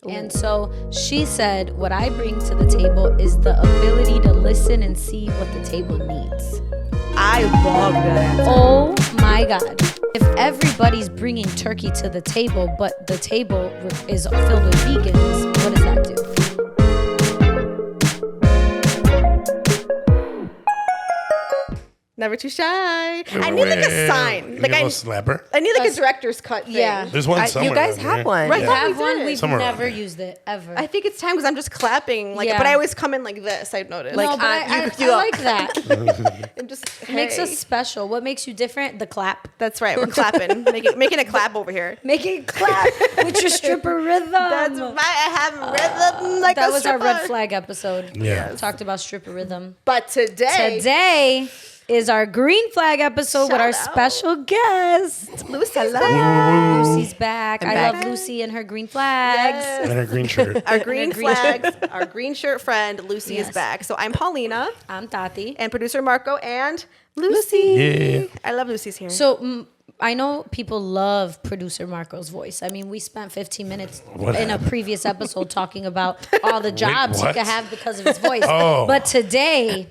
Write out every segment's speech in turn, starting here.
And so she said, what I bring to the table is the ability to listen and see what the table needs. I love that answer. Oh my God. If everybody's bringing turkey to the table, but the table is filled with vegans, what does that do? Never too shy. I need like a sign. Like a slapper. I need like a director's cut thing. Yeah. There's one somewhere. You guys out have there. one. Right. We Yeah. have one. We've Somewhere never around here. used it, ever. I think it's time because I'm just clapping. Like, Yeah. but I always come in like this. I've noticed. no, Like, but I like that. and just Makes hey. us special. What makes you different? The clap. That's right. We're clapping, making a clap over here. Making clap with your stripper rhythm. That's right. I have rhythm like That a was our stripper. red flag episode. Yeah. We talked about stripper rhythm. But today is our green flag episode with our Shout out. special guest. Lucy's Lucy's back. I'm I back. love Lucy and her green flags. And her green shirt. Our green flags, our green shirt friend Lucy Yes. is back. So I'm Paulina I'm Tati. and producer Marco and Lucy. Yeah. I love Lucy's here. So I know people love producer Marco's voice. I mean, we spent 15 minutes What in a happened? previous episode talking about all the jobs he what? could have because of his voice. Oh. But today,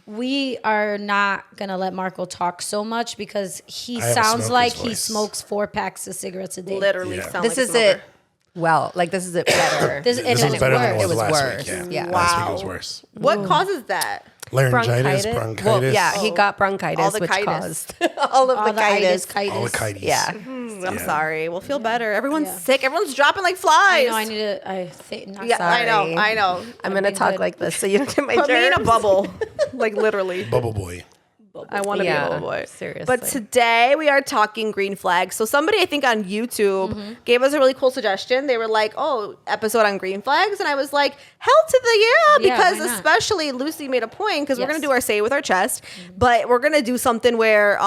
we are not going to let Marco talk so much because he I have a sounds like smoker's he voice. smokes 4 packs of cigarettes a day. Literally Yeah. sound This like a is smoker. it. Well, like this is it better. This This and was it's better than worse. it was last worse. week. Yeah. Last week Wow. it was worse. What causes that? Laryngitis, bronchitis. Well, yeah, he got bronchitis, All the which chitis. caused all of All the chitis. All the chitis. Yeah. I'm sorry. We'll feel better. Everyone's Yeah. sick. Everyone's dropping like flies. I know, I need to, I think, not Yeah, sorry. I know. I'm going to been talk good. like this so you don't get my Put me in a germs. bubble. Like literally. Bubble boy. I want to be a little boy. Seriously. But today we are talking green flags. So somebody I think on YouTube gave us a really cool suggestion. They were like, "Oh, episode on green flags," and I was like, "Hell to the yeah!" Yeah, Because why not? especially Lucy made a point because we're Yes. gonna do our say with our chest, but we're gonna do something where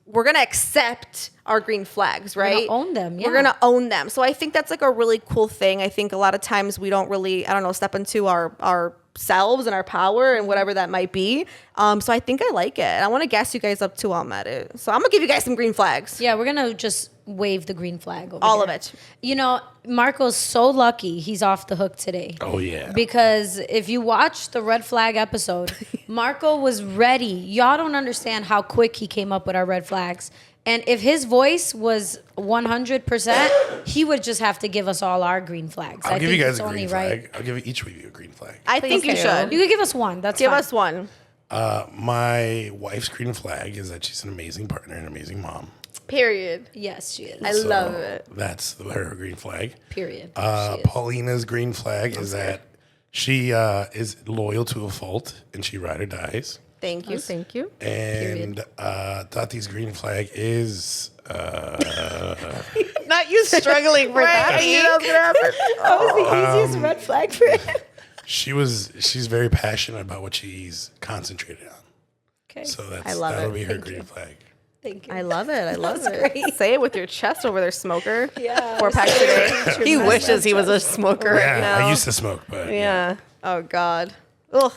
we're gonna accept our green flags, right? gonna own them, We're yeah. gonna own them. So I think that's like a really cool thing. I think a lot of times we don't really, I don't know, step into our selves and our power and whatever that might be. So I think I like it. And I want to gas you guys up too while I'm at it. So I'm gonna give you guys some green flags. Yeah, we're going to just wave the green flag over All here. of it. You know, Marco's so lucky he's off the hook today. Oh, yeah. Because if you watch the red flag episode, Marco was ready. Y'all don't understand how quick he came up with our red flags. And if his voice was 100%, he would just have to give us all our green flags. I'll I give think you guys it's a only green right. flag. I'll give each of you a green flag. I think you do. should. You could give us one. That's Give fine. us one. My wife's green flag is that she's an amazing partner and an amazing mom. Period. Yes, she is. I love it. That's her green flag. Period. She is. Paulina's green flag is that she is loyal to a fault and she ride or dies. Thank you. Thank you. And Tati's green flag is Not you struggling for that. I knew that was gonna happen. That was the easiest red flag for him. she's very passionate about what she's concentrated on. Okay. So I love that'll it. be her green flag. Thank you. I love it. I love it. Say it with your chest over there, smoker. Yeah. 4 packs a day. He wishes he was a smoker right Yeah, now. I used to smoke, but Yeah. Oh God. Ugh.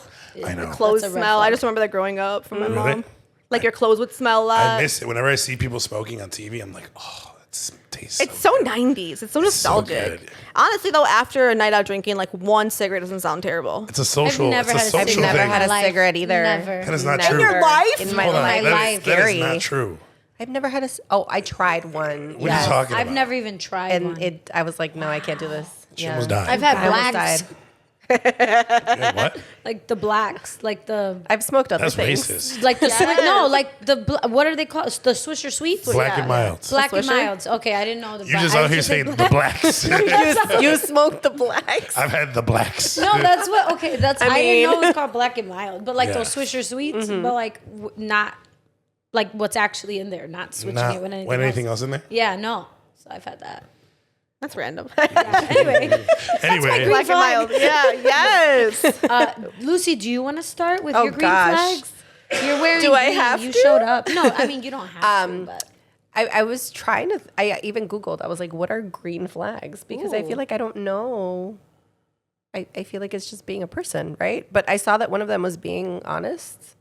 I know. Clothes That's a red smell. I flag. just remember that growing up from my Really? mom. Like your clothes would smell a I lot. miss it. Whenever I see people smoking on TV, I'm like, oh, that tastes It's so good. 90s. It's so It's so nostalgic. good. Honestly, though, after a night out drinking, like one cigarette doesn't sound terrible. It's a social, never it's a had a social cigarette. I've never thing. had a Life. cigarette either. Never. That is not Never. true. In your life? In my Hold on, life. that life. is, that is not true. I've never had I tried one. What are you talking I've about? never even tried And one. I was like, no, I can't do this. She almost died. I've had I almost blacks, died. Yeah, what? like the blacks, like the I've smoked other That's things. racist. like the no, like the what are they called? The Swisher Sweets. Black and mild. Black and Swisher? milds. Okay, I didn't know the. You just out here saying the blacks. You smoked the blacks. I've had the blacks. No, that's what. Okay, that's. I, didn't mean- know it was called black and mild, but like Yeah. those Swisher Sweets, but like not like what's actually in there, not switching Not it with anything, when anything else in there. Yeah, no. So I've had that. That's random. Anyway, Anyway, Black and mild. Yeah, yes. Lucy, do you want to start with Oh, your green gosh. flags? You're wearing. Do I green. have You to? showed up. No, I mean you don't have to. But I was trying to, I even Googled, I was like, what are green flags? Because I feel like I don't know. I feel like it's just being a person, right? But I saw that one of them was being honest.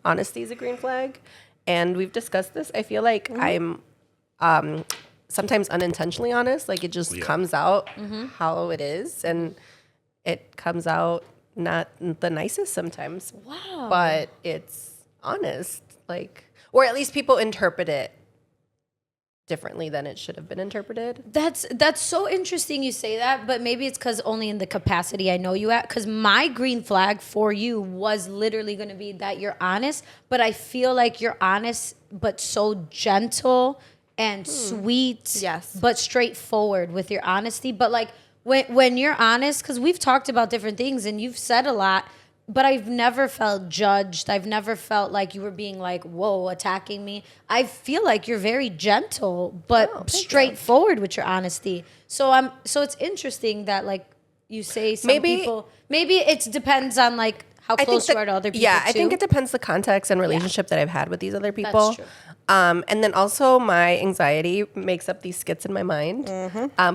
Honesty is a green flag. And we've discussed this. I feel like I'm sometimes unintentionally honest. Like it just comes out how it is, and it comes out not the nicest sometimes. Wow. But it's honest, like, or at least people interpret it differently than it should have been interpreted. That's so interesting you say that, but maybe it's because only in the capacity I know you at. Because my green flag for you was literally going to be that you're honest, but I feel like you're honest, but so gentle and sweet, Yes. but straightforward with your honesty. But like when you're honest, because we've talked about different things and you've said a lot, but I've never felt judged. I've never felt like you were being like, whoa, attacking me. I feel like you're very gentle, but straightforward with your honesty. So it's interesting that like you say some people, maybe it depends on like how close you are to other people. Yeah, too. I think it depends the context and relationship that I've had with these other people. That's true. And then also my anxiety makes up these skits in my mind.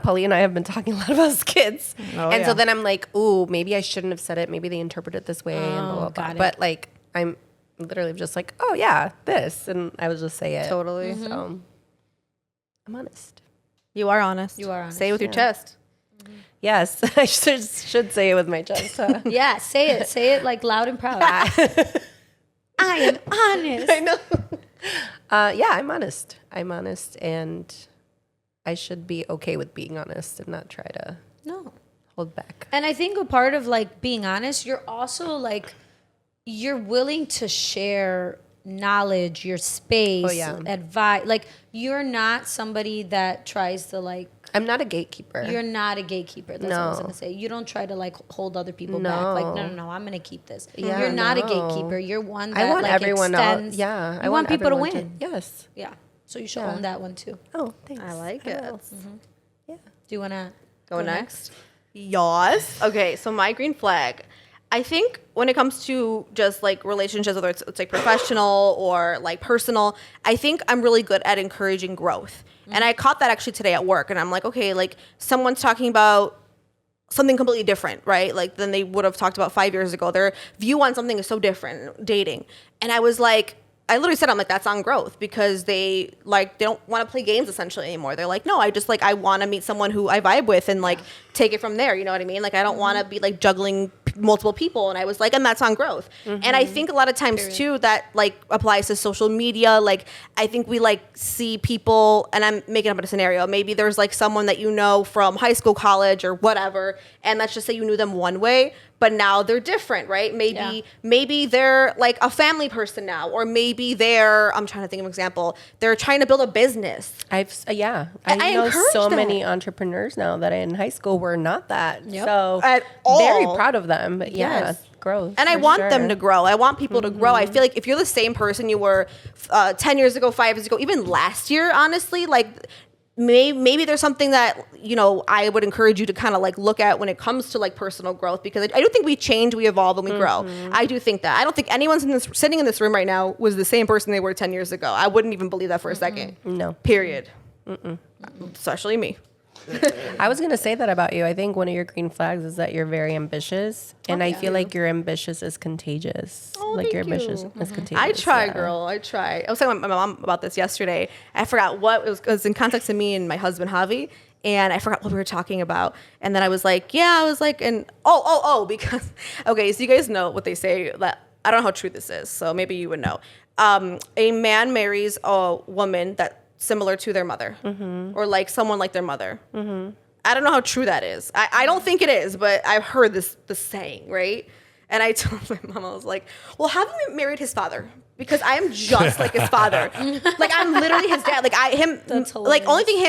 Paulina and I have been talking a lot about skits. And so then I'm like, ooh, maybe I shouldn't have said it. Maybe they interpret it this way and blah, blah, blah. got it. But like, I'm literally just like, oh yeah, this. And I would just say it. Totally. So I'm honest. You are honest. You are honest. Say it with your chest. Yes, I should say it with my chest. Huh? Yeah, say it. Say it like loud and proud. I am honest. I know. Yeah, I'm honest. I'm honest, and I should be okay with being honest and not try to hold back. And I think a part of like being honest, you're also like, you're willing to share knowledge, your space, advice. Like you're not somebody that tries to like. I'm not a gatekeeper. You're not a gatekeeper. That's what I was gonna say. You don't try to like hold other people back. Like no, I'm gonna keep this. Yeah, you're not a gatekeeper. You're one that I want like everyone extends. Yeah, I want people to win. Yes. Yeah. So you should own that one too. Oh, thanks. I like it. Yeah. Do you wanna Go next? Yes. Okay, so my green flag. I think when it comes to just like relationships, whether it's like professional or like personal, I think I'm really good at encouraging growth. And I caught that actually today at work. And I'm like, okay, like someone's talking about something completely different, right? Like than they would have talked about 5 years ago. Their view on something is so different, dating. And I was like, I literally said, I'm like, that's on growth because they don't want to play games essentially anymore. They're like, no, I want to meet someone who I vibe with and like take it from there. You know what I mean? Like, I don't want to be like juggling multiple people. And I was like, and that's on growth. And I think a lot of times too, that like applies to social media. Like, I think we like see people, and I'm making up a scenario. Maybe there's like someone that you know from high school, college or whatever. And let's just say you knew them one way, but now they're different, right? Maybe they're like a family person now, or maybe I'm trying to think of an example. They're trying to build a business. I know encourage so that. many entrepreneurs now that in high school were not that. Yep. So At all. very proud of them. But Yes. growth. And I want them to grow. I want people to grow. I feel like if you're the same person you were 10 years ago, 5 years ago, even last year, honestly, like maybe there's something that, you know, I would encourage you to kind of like look at when it comes to like personal growth, because I do think we change, we evolve, and we grow. I do think that. I don't think anyone's sitting in this room right now was the same person they were 10 years ago. I wouldn't even believe that for a second. No. Period. Especially me. I was going to say that about you. I think one of your green flags is that you're very ambitious. And I feel like your ambitious is contagious. Like your ambitious is contagious. I try, girl. I try. I was talking to my mom about this yesterday. I forgot what it was in context of me and my husband, Javi. And I forgot what we were talking about. And then I was like, because, okay, so you guys know what they say, that I don't know how true this is, so maybe you would know. A man marries a woman that's similar to their mother, or like someone like their mother. I don't know how true that is. I don't think it is, but I've heard this saying, right? And I told my mom, I was like, well, haven't we married his father? Because I am just like his father. Like, I'm literally his dad. Like, like, only thing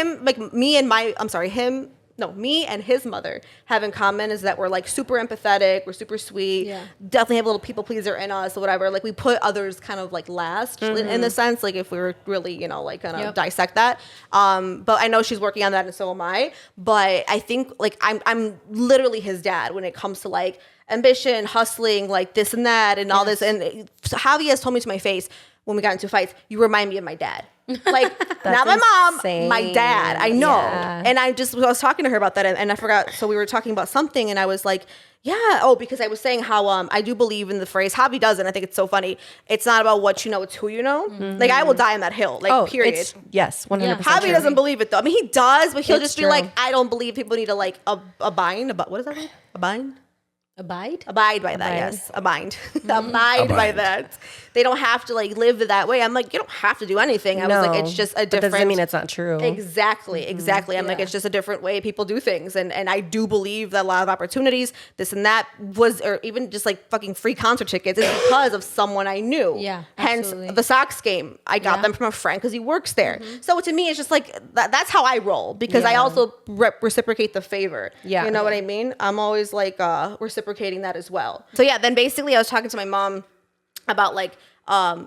me and his mother have in common is that we're like super empathetic, we're super sweet, definitely have a little people pleaser in us or whatever. Like, we put others kind of like last in the sense, like if we were really, you know, like kind of dissect that. But I know she's working on that, and so am I. But I think like I'm literally his dad when it comes to like ambition, hustling, like this and that and all this. And Javi has told me to my face when we got into fights, you remind me of my dad. Like, not my mom, my dad. I know. Yeah. And I was talking to her about that, and I forgot. So we were talking about something, and I was like, Yeah. Oh, because I was saying how I do believe in the phrase. Javi doesn't. I think it's so funny. It's not about what you know; it's who you know. Like I will die on that hill. Like period. Yes, 100%. Javi doesn't believe it though. I mean, he does, but he'll It's just be true. like, I don't believe people need to like abide. What is that word? Abide. Abide? Abide by that, yes. Abide. Abide by that. They don't have to like live that way. I'm like, you don't have to do anything. I was like, it's just a But different. doesn't mean it's not true. Exactly. I'm like, it's just a different way people do things. And I do believe that a lot of opportunities, this and that was, or even just like fucking free concert tickets is because of someone I knew. Yeah, Hence absolutely. the Sox game. I got them from a friend because he works there. So to me, it's just like, that's how I roll because I also reciprocate the favor. Yeah. You know what I mean? I'm always like reciprocating that as well. So yeah, then basically I was talking to my mom about like,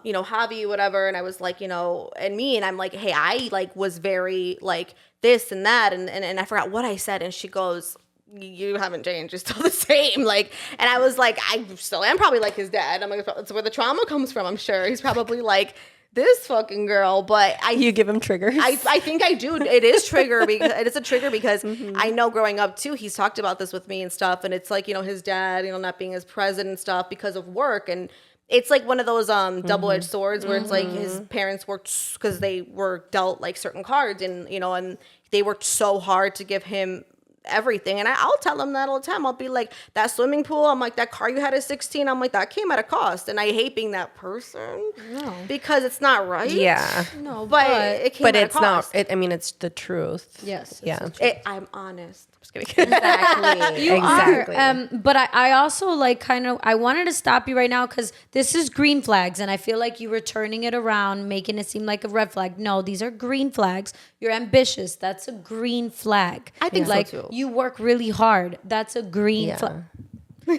you know, Javi, whatever. And I was like, you know, and I'm like, hey, I like was very like this and that. And I forgot what I said. And she goes, you haven't changed. You're still the same. Like, and I was like, I still am probably like his dad. I'm like, that's where the trauma comes from. I'm sure he's probably like this fucking girl, but You give him triggers. I think I do. It is trigger because it is a trigger because I know growing up too, he's talked about this with me and stuff. And it's like, you know, his dad, you know, not being as present and stuff because of work. And it's like one of those double-edged swords where it's like his parents worked because they were dealt like certain cards and, you know, and they worked so hard to give him everything. And I'll tell him that all the time. I'll be like, that swimming pool, I'm like, that car you had at 16, I'm like, that came at a cost. And I hate being that person because it's not right. Yeah. No, But it came But at it's a cost. not. I mean, it's the truth. Yes. Yeah. I'm honest. I'm just kidding. Exactly. You exactly. are. But I also like kind of, I wanted to stop you right now because this is green flags. And I feel like you were turning it around, making it seem like a red flag. No, these are green flags. You're ambitious. That's a green flag. I think so, like too. you work really hard. That's a green flag. Damn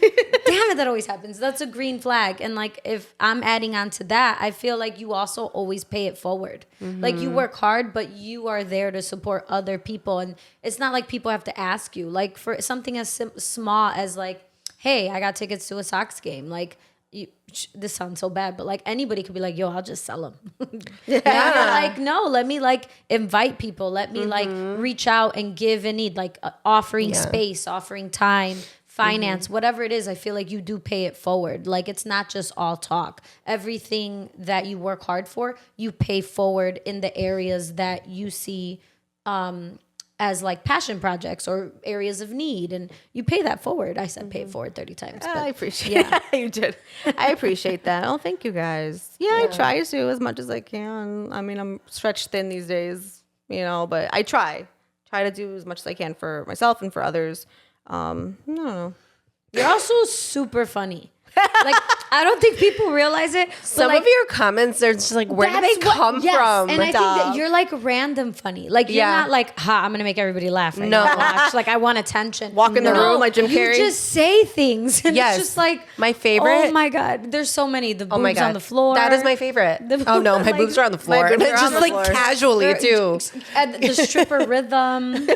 it, that always happens. That's a green flag. And like if I'm adding on to that, I feel like you also always pay it forward. Like you work hard, but you are there to support other people. And it's not like people have to ask you. Like for something as small as like, hey, I got tickets to a Sox game. Like this sounds so bad, but like anybody could be like, yo, I'll just sell them. Like, no, let me like invite people. Let me like reach out and give and need, like offering space, offering time, finance, whatever it is. I feel like you do pay it forward. Like it's not just all talk. Everything that you work hard for, you pay forward in the areas that you see as like passion projects or areas of need, and you pay that forward. I said pay it forward 30 times. But I appreciate you did. I appreciate that. Oh, thank you guys. Yeah, I try to as much as I can. I mean, I'm stretched thin these days, you know, but I try to do as much as I can for myself and for others. I don't know. You're also super funny. Like I don't think people realize it. Some of your comments are just like, where do they come from? And I think that you're like random funny. Like you're not like, ha, I'm gonna make everybody laugh. Right now. Watch. Like I want attention. Walk in the room like Jim Carrey. You just say things. And Yes. it's just like My favorite. Oh my god, there's so many. The boobs Oh my God. on the floor. That is my favorite. Oh no, my like- boobs are on the floor. boobs And are it's on just the like floor. casually too. And the stripper rhythm.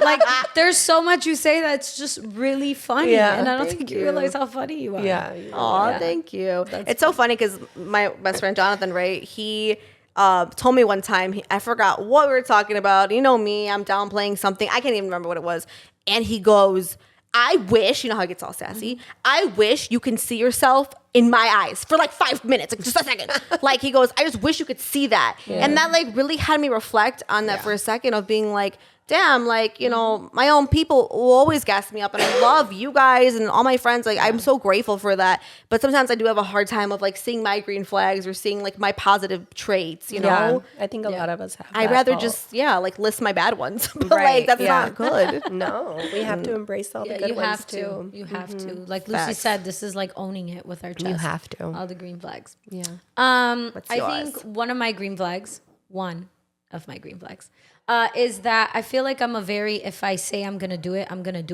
Like there's so much you say that's just really funny. Yeah. And I don't Thank think you you. realize how funny you are. Yeah. Aw, thank you. It's so funny because my best friend Jonathan, right? He told me one time, I forgot what we were talking about. You know me, I'm downplaying something. I can't even remember what it was. And he goes, I wish, you know how he gets all sassy, I wish you can see yourself in my eyes for like 5 minutes, like just a second. Like he goes, I just wish you could see that. And that like really had me reflect on that for a second of being like, damn, like, you know, my own people will always gas me up and I love you guys and all my friends. Like, I'm so grateful for that. But sometimes I do have a hard time of like seeing my green flags or seeing like my positive traits, you know? I think a lot of us have. I'd that rather fault. just, like list my bad ones. But Right, like, that's yeah. not good. No, we have to embrace all the good you ones have too. to. You have to. Like Lucy Facts. said, this is like owning it with our chest. You have to. All the green flags. Yeah. What's I yours? think one of my green flags, is that I feel like I'm a very, if I say I'm going to do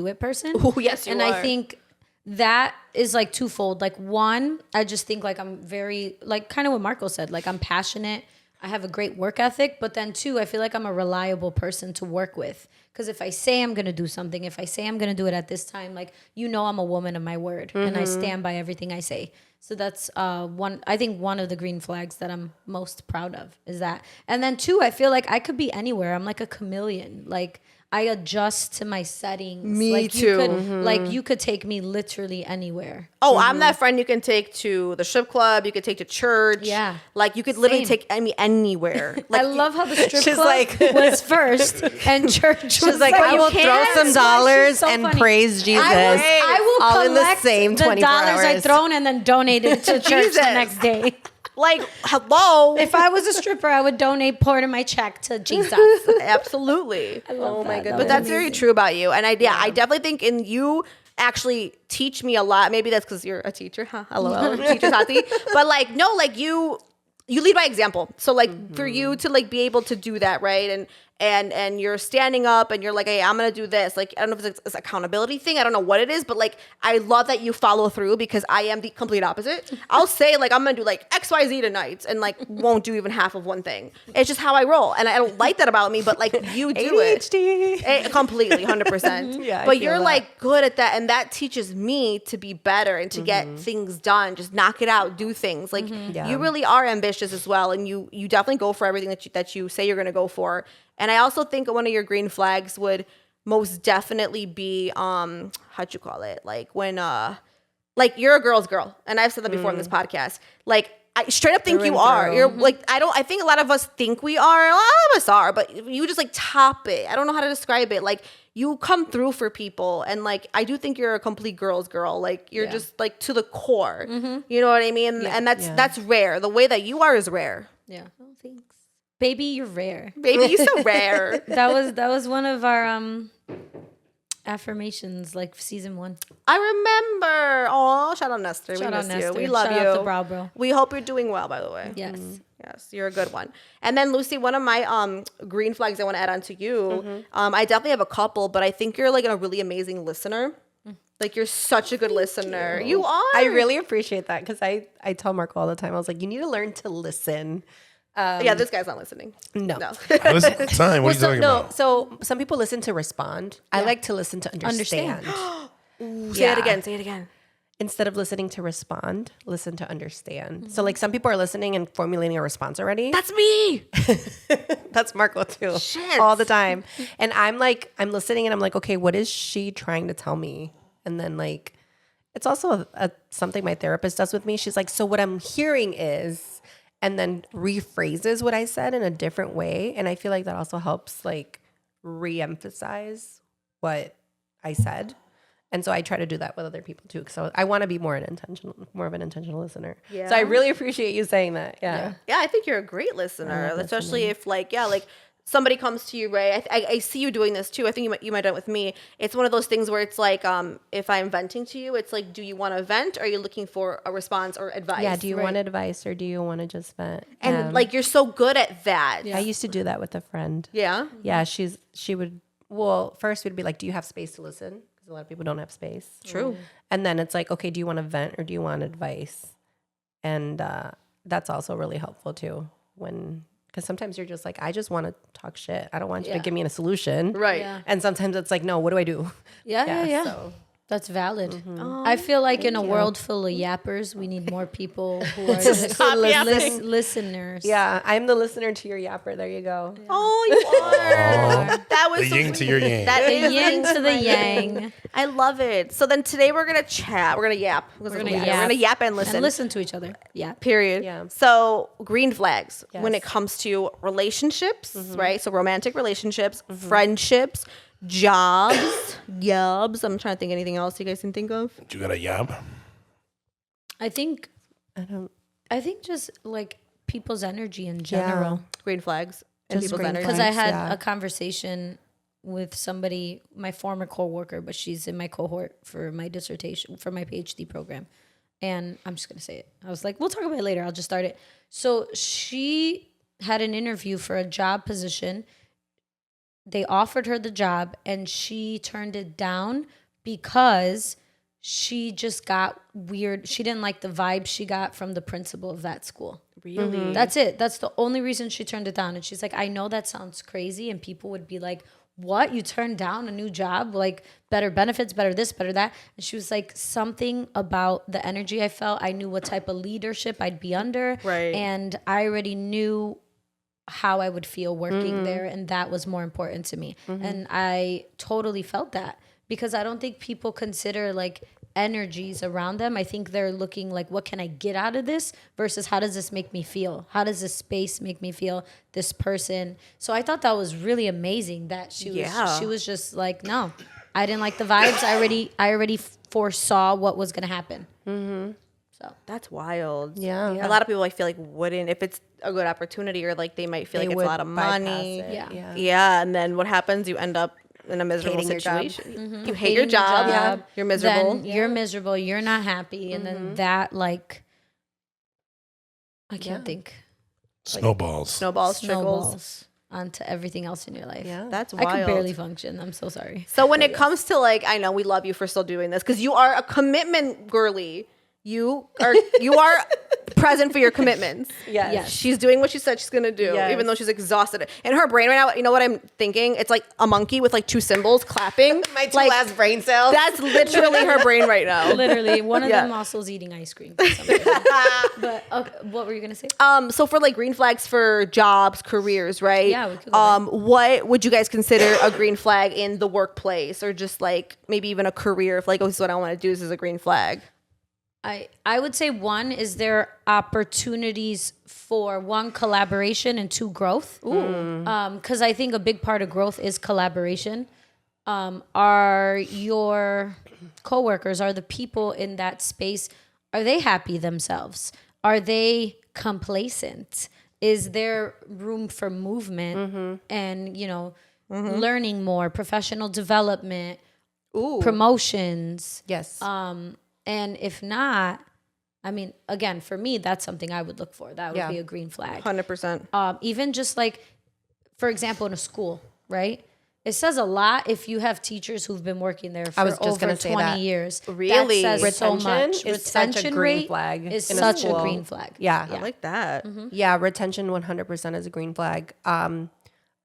it person. Oh, yes, you and are. I think that is like twofold. Like one, I just think like I'm very, like kind of what Marco said, like I'm passionate. I have a great work ethic. But then two, I feel like I'm a reliable person to work with. Because if I say I'm going to do something, if I say I'm going to do it at this time, like, you know, I'm a woman of my word and I stand by everything I say. So that's I think one of the green flags that I'm most proud of is that. And then two, I feel like I could be anywhere. I'm like a chameleon. Like I adjust to my settings. Me like too. You could, Like you could take me literally anywhere. Oh, I'm that friend you can take to the strip club. You could take to church. Yeah. Like you could literally Same. take me anywhere. Like I love how the strip She's club like- was first and church was She's like, I you will throw can't. some She's dollars so and funny. praise Jesus. I will all in the collect same the 24 dollars I hours. thrown and then donate it to church Jesus. the next day. Like, hello. If I was a stripper, I would donate part of my check to Jesus. Absolutely. Oh my goodness. But that's very true about you. And I definitely think in you actually teach me a lot. Maybe that's because you're a teacher, huh? LOL, teacher Tati. But like, no, like you lead by example. So like for you to like be able to do that, right? And you're standing up and you're like, hey, I'm gonna do this. Like, I don't know if it's an accountability thing. I don't know what it is, but like, I love that you follow through because I am the complete opposite. I'll say like, I'm gonna do like XYZ tonight and like won't do even half of one thing. It's just how I roll. And I don't like that about me, but like you do ADHD. it. Completely, 100%. Yeah, I but feel you're that. like good at that. And that teaches me to be better and to get things done. Just knock it out, do things. Like Yeah. you really are ambitious as well. And you definitely go for everything that you say you're gonna go for. And I also think one of your green flags would most definitely be how'd you call it? Like when like you're a girl's girl. And I've said that before in this podcast. Like I straight up think Through you and are. through. You're like I think a lot of us think we are. A lot of us are, but you just like top it. I don't know how to describe it. Like you come through for people, and like I do think you're a complete girl's girl. Like you're just like to the core. You know what I mean? And that's rare. The way that you are is rare. Yeah. Oh, thanks. Baby, you're rare. Baby, you're so rare. That was one of our affirmations, like season 1. I remember. Oh, shout out Nestor. Shout we out miss you. Nestor. We love Shout you. out the Brow Bro. We hope you're doing well, by the way. Yes. Yes, you're a good one. And then Lucy, one of my green flags I want to add on to you. I definitely have a couple, but I think you're like a really amazing listener. Like you're such a good listener. You are. I really appreciate that because I tell Marco all the time. I was like, you need to learn to listen. Yeah, this guy's not listening. No. I was time. What are you talking about? So some people listen to respond. I like to listen to understand. Say it again. Say it again. Instead of listening to respond, listen to understand. So like some people are listening and formulating a response already. That's me. That's Marco too. Shit. All the time. And I'm listening and I'm like, okay, what is she trying to tell me? And then like, it's also something my therapist does with me. She's like, so what I'm hearing is, and then rephrases what I said in a different way. And I feel like that also helps like re-emphasize what I said. And so I try to do that with other people too. So I want to be more of an intentional listener. Yeah. So I really appreciate you saying that. Yeah. Yeah, I think you're a great listener, especially if like somebody comes to you, right? I see you doing this too. I think you might have done it with me. It's one of those things where it's like, if I'm venting to you, it's like, do you want to vent? Or are you looking for a response or advice? Yeah. Do you want advice or do you want to just vent? And like, you're so good at that. I used to do that with a friend. Yeah. Yeah. She would, well, first we'd be like, do you have space to listen? Because a lot of people don't have space. True. And then it's like, okay, do you want to vent or do you want advice? And that's also really helpful too. Because sometimes you're just like, I just want to talk shit. I don't want you to give me a solution. Right. Yeah. And sometimes it's like, no, what do I do? Yeah. So. That's valid. I feel like in a world full of yappers, we need more people who are just listeners. Yeah, I'm the listener to your yapper. There you go. Oh, you are. That was The so yin sweet. to your yang. That The is yin to the yang. I love it. So then today we're gonna chat. We're gonna yap. We're gonna gonna yap and listen. And listen to each other. Yeah. Period. Yeah. So green flags when Yes. it comes to relationships, right? So romantic relationships, friendships, jobs. I'm trying to think anything else you guys can think of. You got a yob? I think just like people's energy in general. Green flags and Just people's green energy. Because I Flags, had yeah. a conversation with somebody, my former coworker, but she's in my cohort for my dissertation, for my PhD program. And I'm just going to say it. I was like, we'll talk about it later. I'll just start it. So she had an interview for a job position. They offered her the job and she turned it down because she just got weird. She didn't like the vibe she got from the principal of that school. Really? That's it. That's the only reason she turned it down. And she's like, I know that sounds crazy. And people would be like, what? You turned down a new job? Like better benefits, better this, better that. And she was like, something about the energy I felt. I knew what type of leadership I'd be under. Right. And I already knew how I would feel working there, and that was more important to me. And I totally felt that, because I don't think people consider like energies around them. I think they're looking like, what can I get out of this versus how does this make me feel? How does this space make me feel, this person? So I thought that was really amazing that she was just like, no, I didn't like the vibes. I already foresaw what was going to happen. So That's wild. Yeah. A lot of people I feel like wouldn't, if it's a good opportunity, or like they might feel They like it's a would lot of bypass money. it. Yeah. And then what happens? You end up in a miserable Hating your job. situation. You hate your job. You're miserable. Then you're miserable. You're not happy. And then that, like, I can't think. Snowballs. Snowballs, trickles. Snowballs onto everything else in your life. Yeah. That's I wild. could barely function. I'm so sorry. So when it comes to like, I know we love you for still doing this because you are a commitment girly. You are present for your commitments. Yes. She's doing what she said she's gonna do, Yes. even though she's exhausted. In her brain right now, you know what I'm thinking? It's like a monkey with like two cymbals clapping. My two like, last brain cells. That's literally her brain right now. Literally, one of Yeah. them also is eating ice cream. For some reason. But okay, what were you gonna say? So for like green flags for jobs, careers, right? Yeah, we could go what would you guys consider a green flag in the workplace, or just like maybe even a career? If like, oh, this is what I want to do, this is a green flag. I would say one is there opportunities for one, collaboration, and two, growth. Because I think a big part of growth is collaboration. Are your coworkers, are the people in that space, are they happy themselves? Are they complacent? Is there room for movement and, learning more, professional development, promotions? Yes. And if not, I mean, again, for me, that's something I would look for. That would be a green flag. 100%. Even just like, for example, in a school, right? It says a lot if you have teachers who've been working there for was just over gonna say 20 that. years. Really? That says so Retention much. is such a Retention green rate flag is in a such a school. green flag. Yeah. I like that. Yeah, retention 100% is a green flag.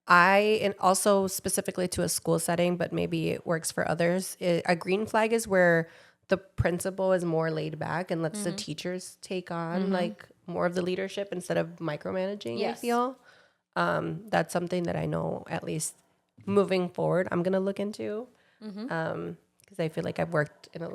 And also specifically to a school setting, but maybe it works for others. A green flag is where the principal is more laid back and lets the teachers take on like more of the leadership instead of micromanaging. Yes. I feel that's something that I know, at least moving forward, I'm gonna look into because I feel like I've worked in a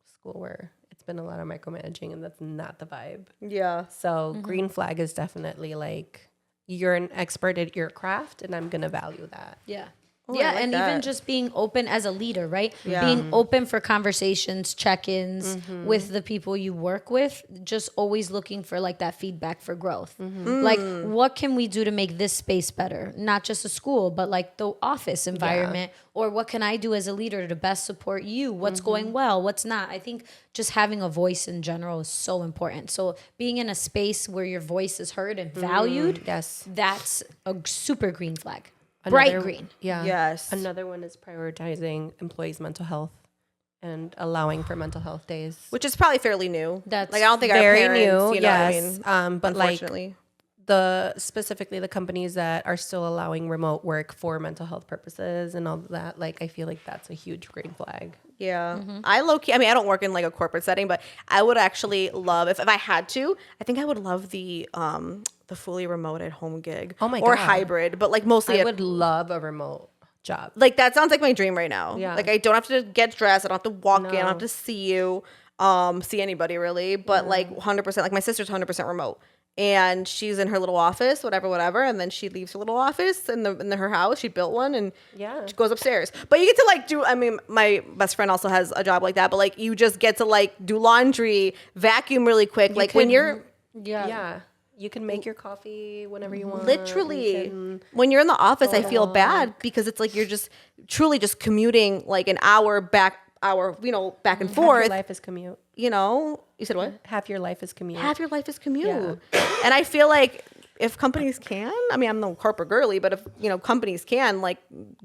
school where it's been a lot of micromanaging, and that's not the vibe. Yeah. So green flag is definitely like, you're an expert at your craft, and I'm gonna value that. Yeah. I Yeah, like and that. even just being open as a leader, right? Yeah. Being open for conversations, check-ins with the people you work with, just always looking for like that feedback for growth. Like, what can we do to make this space better? Not just a school, but like the office environment, or what can I do as a leader to best support you? What's going well? What's not? I think just having a voice in general is so important. So being in a space where your voice is heard and valued, Yes. that's a super green flag. Bright green. Yeah. Yes. Another one is prioritizing employees' mental health and allowing for mental health days. Which is probably fairly new. That's like, I don't think Very our parents, new, you know yes. what I mean? But like Unfortunately. specifically the companies that are still allowing remote work for mental health purposes and all of that, like I feel like that's a huge green flag. Yeah. I low-key, I mean, I don't work in like a corporate setting, but I would actually love, if I had to, I think I would love the fully remote at home gig. Oh my Or God. hybrid, but like mostly I would love a remote job. like that sounds like my dream right now. Yeah. Like I don't have to get dressed, I don't have to walk in, I don't No. have to see you, see anybody really, but like 100%, like my sister's 100% remote. And she's in her little office, whatever, and then she leaves her little office in her house. She built one, and Yeah. she goes upstairs. But you get to like do. I mean, my best friend also has a job like that. But like, you just get to like do laundry, vacuum really quick. Like when you're Yeah. You can make your coffee whenever you want. literally You can- when you're in the office, I feel bad because it's like you're just truly just commuting like an hour back and half forth. your life is commute. You said what? Half your life is commute. Half your life is commute. And I feel like if companies can, I mean, I'm no corporate girly, but if, companies can like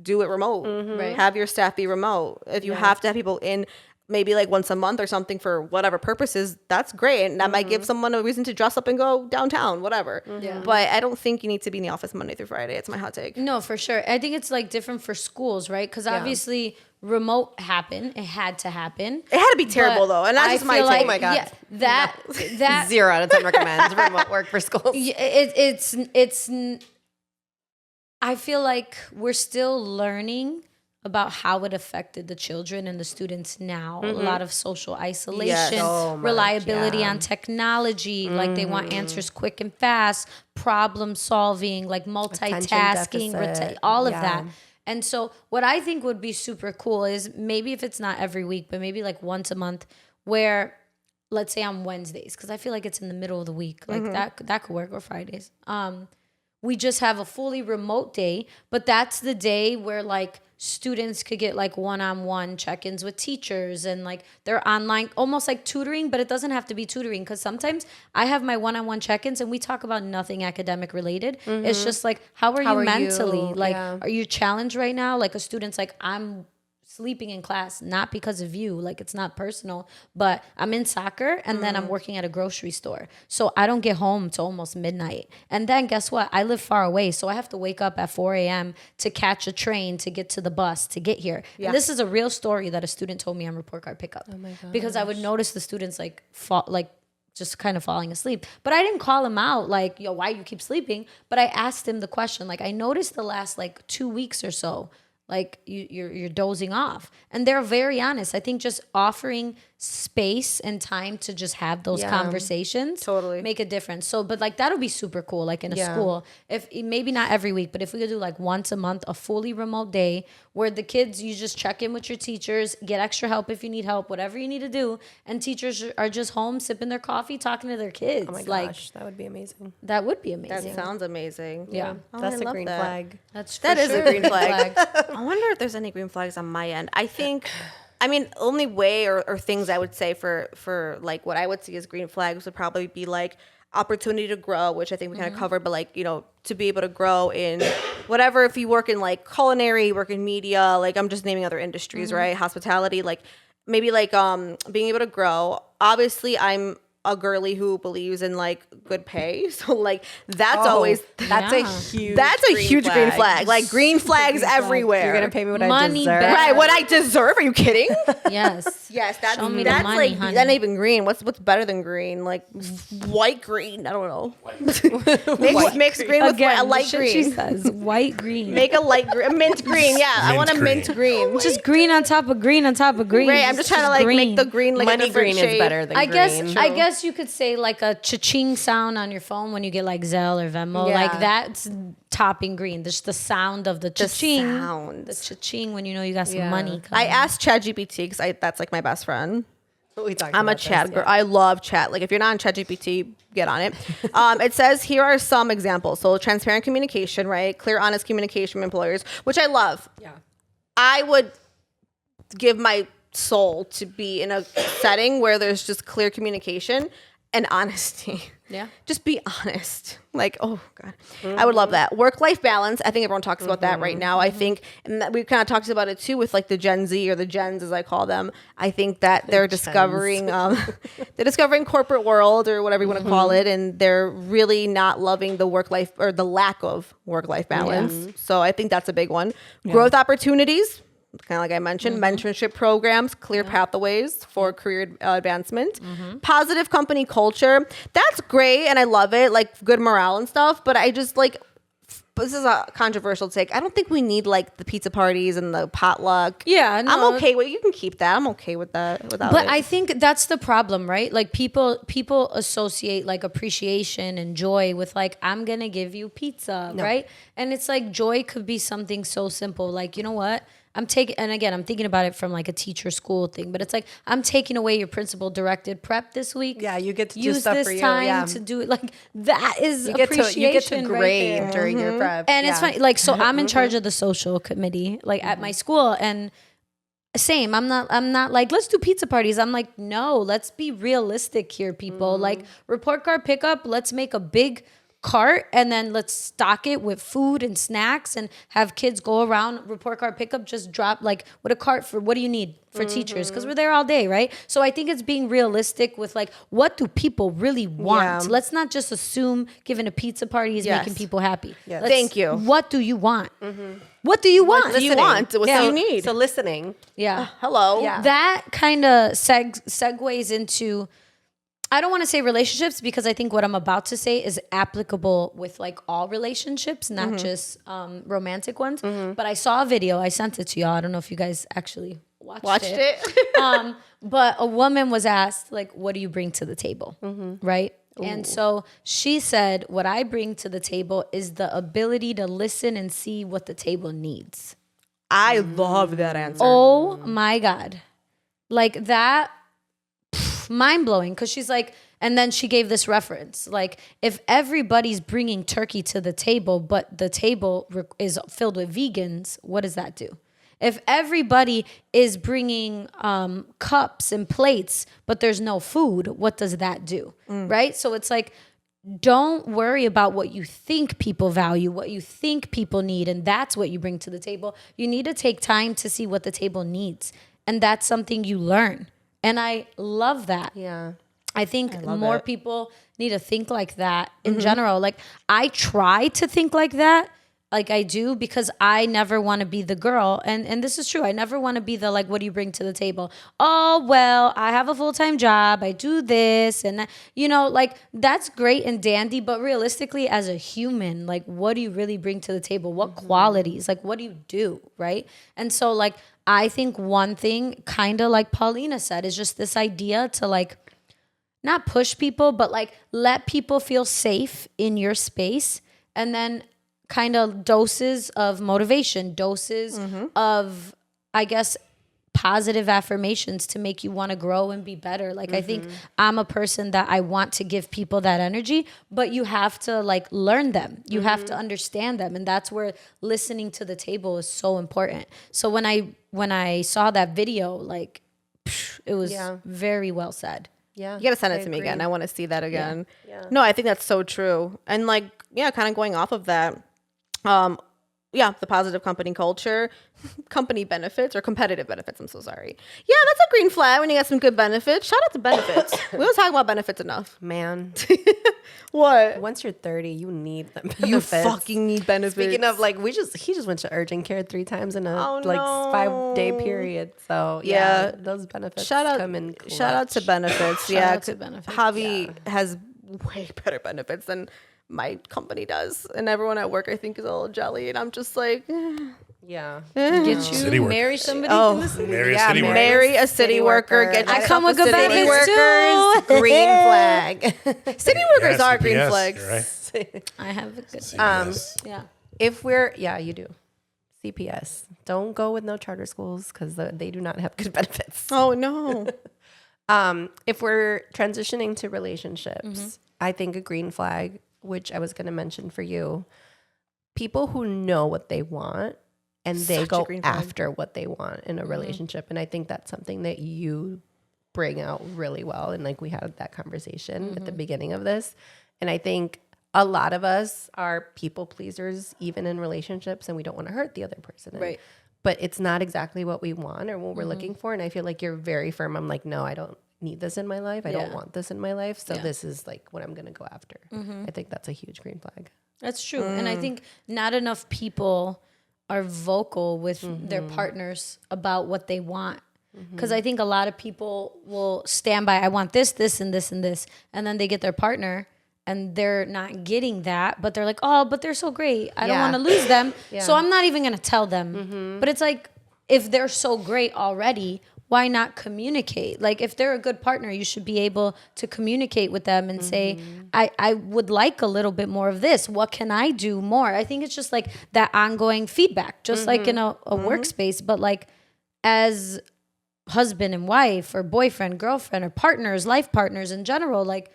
do it remote, Right. have your staff be remote. If you have to have people in maybe like once a month or something for whatever purposes, that's great. And that might give someone a reason to dress up and go downtown, whatever. Yeah. But I don't think you need to be in the office Monday through Friday. It's my hot take. No, for sure. I think it's like different for schools, right? Because obviously remote happened. It had to happen. It had to be terrible But though. And that's I just my feel take. like, Oh my God. Yeah, that 0 out of 10 recommends remote work for schools. it's I feel like we're still learning about how it affected the children and the students now. A lot of social isolation, So much, reliability yeah. on technology, like they want answers quick and fast, problem solving, like multitasking, deficit, all of yeah. that. And so what I think would be super cool is maybe if it's not every week, but maybe like once a month where let's say on Wednesdays, because I feel like it's in the middle of the week. Like that could work, or Fridays. We just have a fully remote day, but that's the day where like students could get like one-on-one check-ins with teachers and like they're online, almost like tutoring, but it doesn't have to be tutoring because sometimes I have my one-on-one check-ins and we talk about nothing academic related. It's just like, how are you mentally? Like, are you challenged right now? Like a student's like, I'm sleeping in class, not because of you, like it's not personal, but I'm in soccer and then I'm working at a grocery store. So I don't get home till almost midnight. And then guess what? I live far away. So I have to wake up at 4 a.m. to catch a train to get to the bus to get here. Yeah. And this is a real story that a student told me on report card pickup. Oh my God. Because I would notice the students like just kind of falling asleep. But I didn't call him out like, yo, why you keep sleeping? But I asked him the question. Like I noticed the last like 2 weeks or so, like you're dozing off, and they're very honest. I think just offering space and time to just have those conversations make a difference. So, but like that'll be super cool. Like in a school, if maybe not every week, but if we could do like once a month, a fully remote day where the kids, you just check in with your teachers, get extra help if you need help, whatever you need to do, and teachers are just home sipping their coffee, talking to their kids. Oh my gosh, like, that would be amazing. That would be amazing. That sounds amazing. Yeah. Oh, That's I a love green that. flag. That is a green flag. I wonder if there's any green flags on my end. I mean, only way or things I would say for like what I would see as green flags would probably be like opportunity to grow, which I think we kind of covered, but like, you know, to be able to grow in whatever, if you work in like culinary, work in media, like I'm just naming other industries, right? Hospitality, like maybe like being able to grow. Obviously, I'm a girly who believes in like good pay, so like that's always that's a huge green flag. Like green flags everywhere. You're gonna pay me what I Money deserve. back. Right, what I deserve? Are you kidding? Yes. Yes, that's Show me the that's money, like honey. that's not even green. What's better than green? Like white green. I don't know. Mix green with Again, a the light shit green. she says, white green. Make a light green, a mint green. Yeah, I Mint want a mint green. green. Just green on top of green on top of green. Right, I'm just trying to like make the green like a Money different green shade. is better than I green. guess you could say like a cha-ching sound on your phone when you get like Zelle or Venmo. Yeah. Like that's topping green. Just the sound of the cha-ching. sound. The cha-ching when you know you got some money I coming. asked ChatGPT because that's like my best friend. We talked I'm a about chat this, girl. I love chat. Like if you're not on ChatGPT, get on it. It says here are some examples. So transparent communication, right? Clear, honest communication with employers, which I love. Yeah. I would give my soul to be in a setting where there's just clear communication and honesty. Yeah. Just be honest. Like, oh God. I would love that. Work-life balance. I think everyone talks about that right now. I think, and that we kind of talked about it too with like the Gen Z or the Gens as I call them. I think that they're discovering, they're discovering corporate world or whatever you want to call it. And they're really not loving the work-life or the lack of work-life balance. So I think that's a big one. Growth opportunities. Kind of like I mentioned, mentorship programs, clear pathways for career advancement, positive company culture. That's great. And I love it. Like good morale and stuff. But I just like, this is a controversial take. I don't think we need like the pizza parties and the potluck. Yeah, no. I'm okay with, you can keep that. I'm okay with that. Without But it. I think that's the problem, right? Like people associate like appreciation and joy with like, I'm gonna give you pizza, right? And it's like joy could be something so simple. Like, you know what? I'm thinking about it from like a teacher school thing, but it's like, I'm taking away your principal directed prep this week. Yeah, you get to do use stuff this for you. time Yeah. to do it. Like that is You get appreciation to right grade there. during your prep. And it's funny, like, so I'm in charge of the social committee, like at my school, and same. I'm not like, let's do pizza parties. I'm like, no, let's be realistic here, people. Like report card pickup, let's make a big cart and then let's stock it with food and snacks and have kids go around. Report card pickup, just drop like with a cart for what do you need for teachers, because we're there all day, right? So I think it's being realistic with like, what do people really want? Yeah. Let's not just assume giving a pizza party is making people happy. Yes. Let's- Thank you. What do you want? What do you want? What do you want? What do you need? So listening. Yeah. Hello. Yeah. That kind of segues into I don't want to say relationships because I think what I'm about to say is applicable with like all relationships, not just romantic ones. But I saw a video. I sent it to y'all. I don't know if you guys actually watched it. But a woman was asked, like, what do you bring to the table? Right? Ooh. And so she said, what I bring to the table is the ability to listen and see what the table needs. I love that answer. Oh my God. Like that, mind blowing. Because she's like, and then she gave this reference. Like, if everybody's bringing turkey to the table, but the table is filled with vegans, what does that do? If everybody is bringing cups and plates, but there's no food, what does that do? Right? So it's like, don't worry about what you think people value, what you think people need, and that's what you bring to the table. You need to take time to see what the table needs, and that's something you learn. And I love that. Yeah. I think more people need to think like that in general. Like, I try to think like that. Like I do, because I never want to be the girl. And this is true. I never want to be the, like, what do you bring to the table? Oh, well, I have a full-time job. I do this and that. You know, like, that's great and dandy. But realistically, as a human, like, what do you really bring to the table? What qualities? Like, what do you do? Right? And so, like, I think one thing, kind of like Paulina said, is just this idea to, like, not push people, but, like, let people feel safe in your space. And then kind of doses of motivation, doses of, I guess, positive affirmations to make you want to grow and be better. Like, I think I'm a person that I want to give people that energy, but you have to, like, learn them. You have to understand them. And that's where listening to the table is so important. So when I saw that video, like, it was very well said. Yeah. You got to send it to me again. I want to see that again. Yeah. No, I think that's so true. And, like, yeah, kind of going off of that, the positive company culture, company benefits or competitive benefits. I'm so sorry. Yeah, that's a green flag when you get some good benefits. Shout out to benefits. We don't talk about benefits enough. Man. What? Once you're 30, you need them benefits. You fucking need benefits. Speaking of, like, he just went to urgent care 3 times in a 5-day period. So yeah, those benefits come in clutch. Shout out to benefits. Shout out to benefits. Javi has way better benefits than my company does, and everyone at work I think is a little jelly, and I'm just like, yeah, get you marry somebody. Marry a city worker. Get I come with good city benefits workers. Green flag. City workers are green flags. Right? I have a good CPS. If you do CPS. Don't go with no charter schools because they do not have good benefits. Oh no. If we're transitioning to relationships, I think a green flag, which I was going to mention for you, people who know what they want and they go after what they want in a relationship. And I think that's something that you bring out really well. And, like, we had that conversation at the beginning of this. And I think a lot of us are people pleasers, even in relationships, and we don't want to hurt the other person. Right. But it's not exactly what we want or what we're looking for. And I feel like you're very firm. I'm like, no, I don't need this in my life. I don't want this in my life. So this is, like, what I'm going to go after. I think that's a huge green flag. That's true. And I think not enough people are vocal with their partners about what they want. Because I think a lot of people will stand by, I want this, this, and this, and this. And then they get their partner and they're not getting that. But they're like, oh, but they're so great. I don't want to lose them. So I'm not even going to tell them. But it's like, if they're so great already, why not communicate? Like, if they're a good partner, you should be able to communicate with them and say, I would like a little bit more of this. What can I do more? I think it's just like that ongoing feedback, just like in a workspace, but like as husband and wife or boyfriend, girlfriend, or partners, life partners in general, like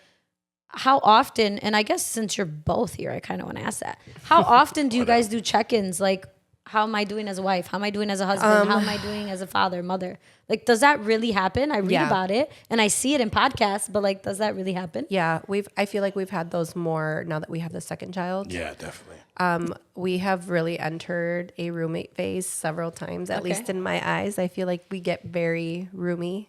how often, and I guess since you're both here, I kind of want to ask that. How often do you guys do check-ins? Like, how am I doing as a wife? How am I doing as a husband? How am I doing as a father, mother? Like, does that really happen? I read about it and I see it in podcasts, but like, does that really happen? Yeah, I feel like we've had those more now that we have the second child. Yeah, definitely. We have really entered a roommate phase several times, at least in my eyes. I feel like we get very roomy.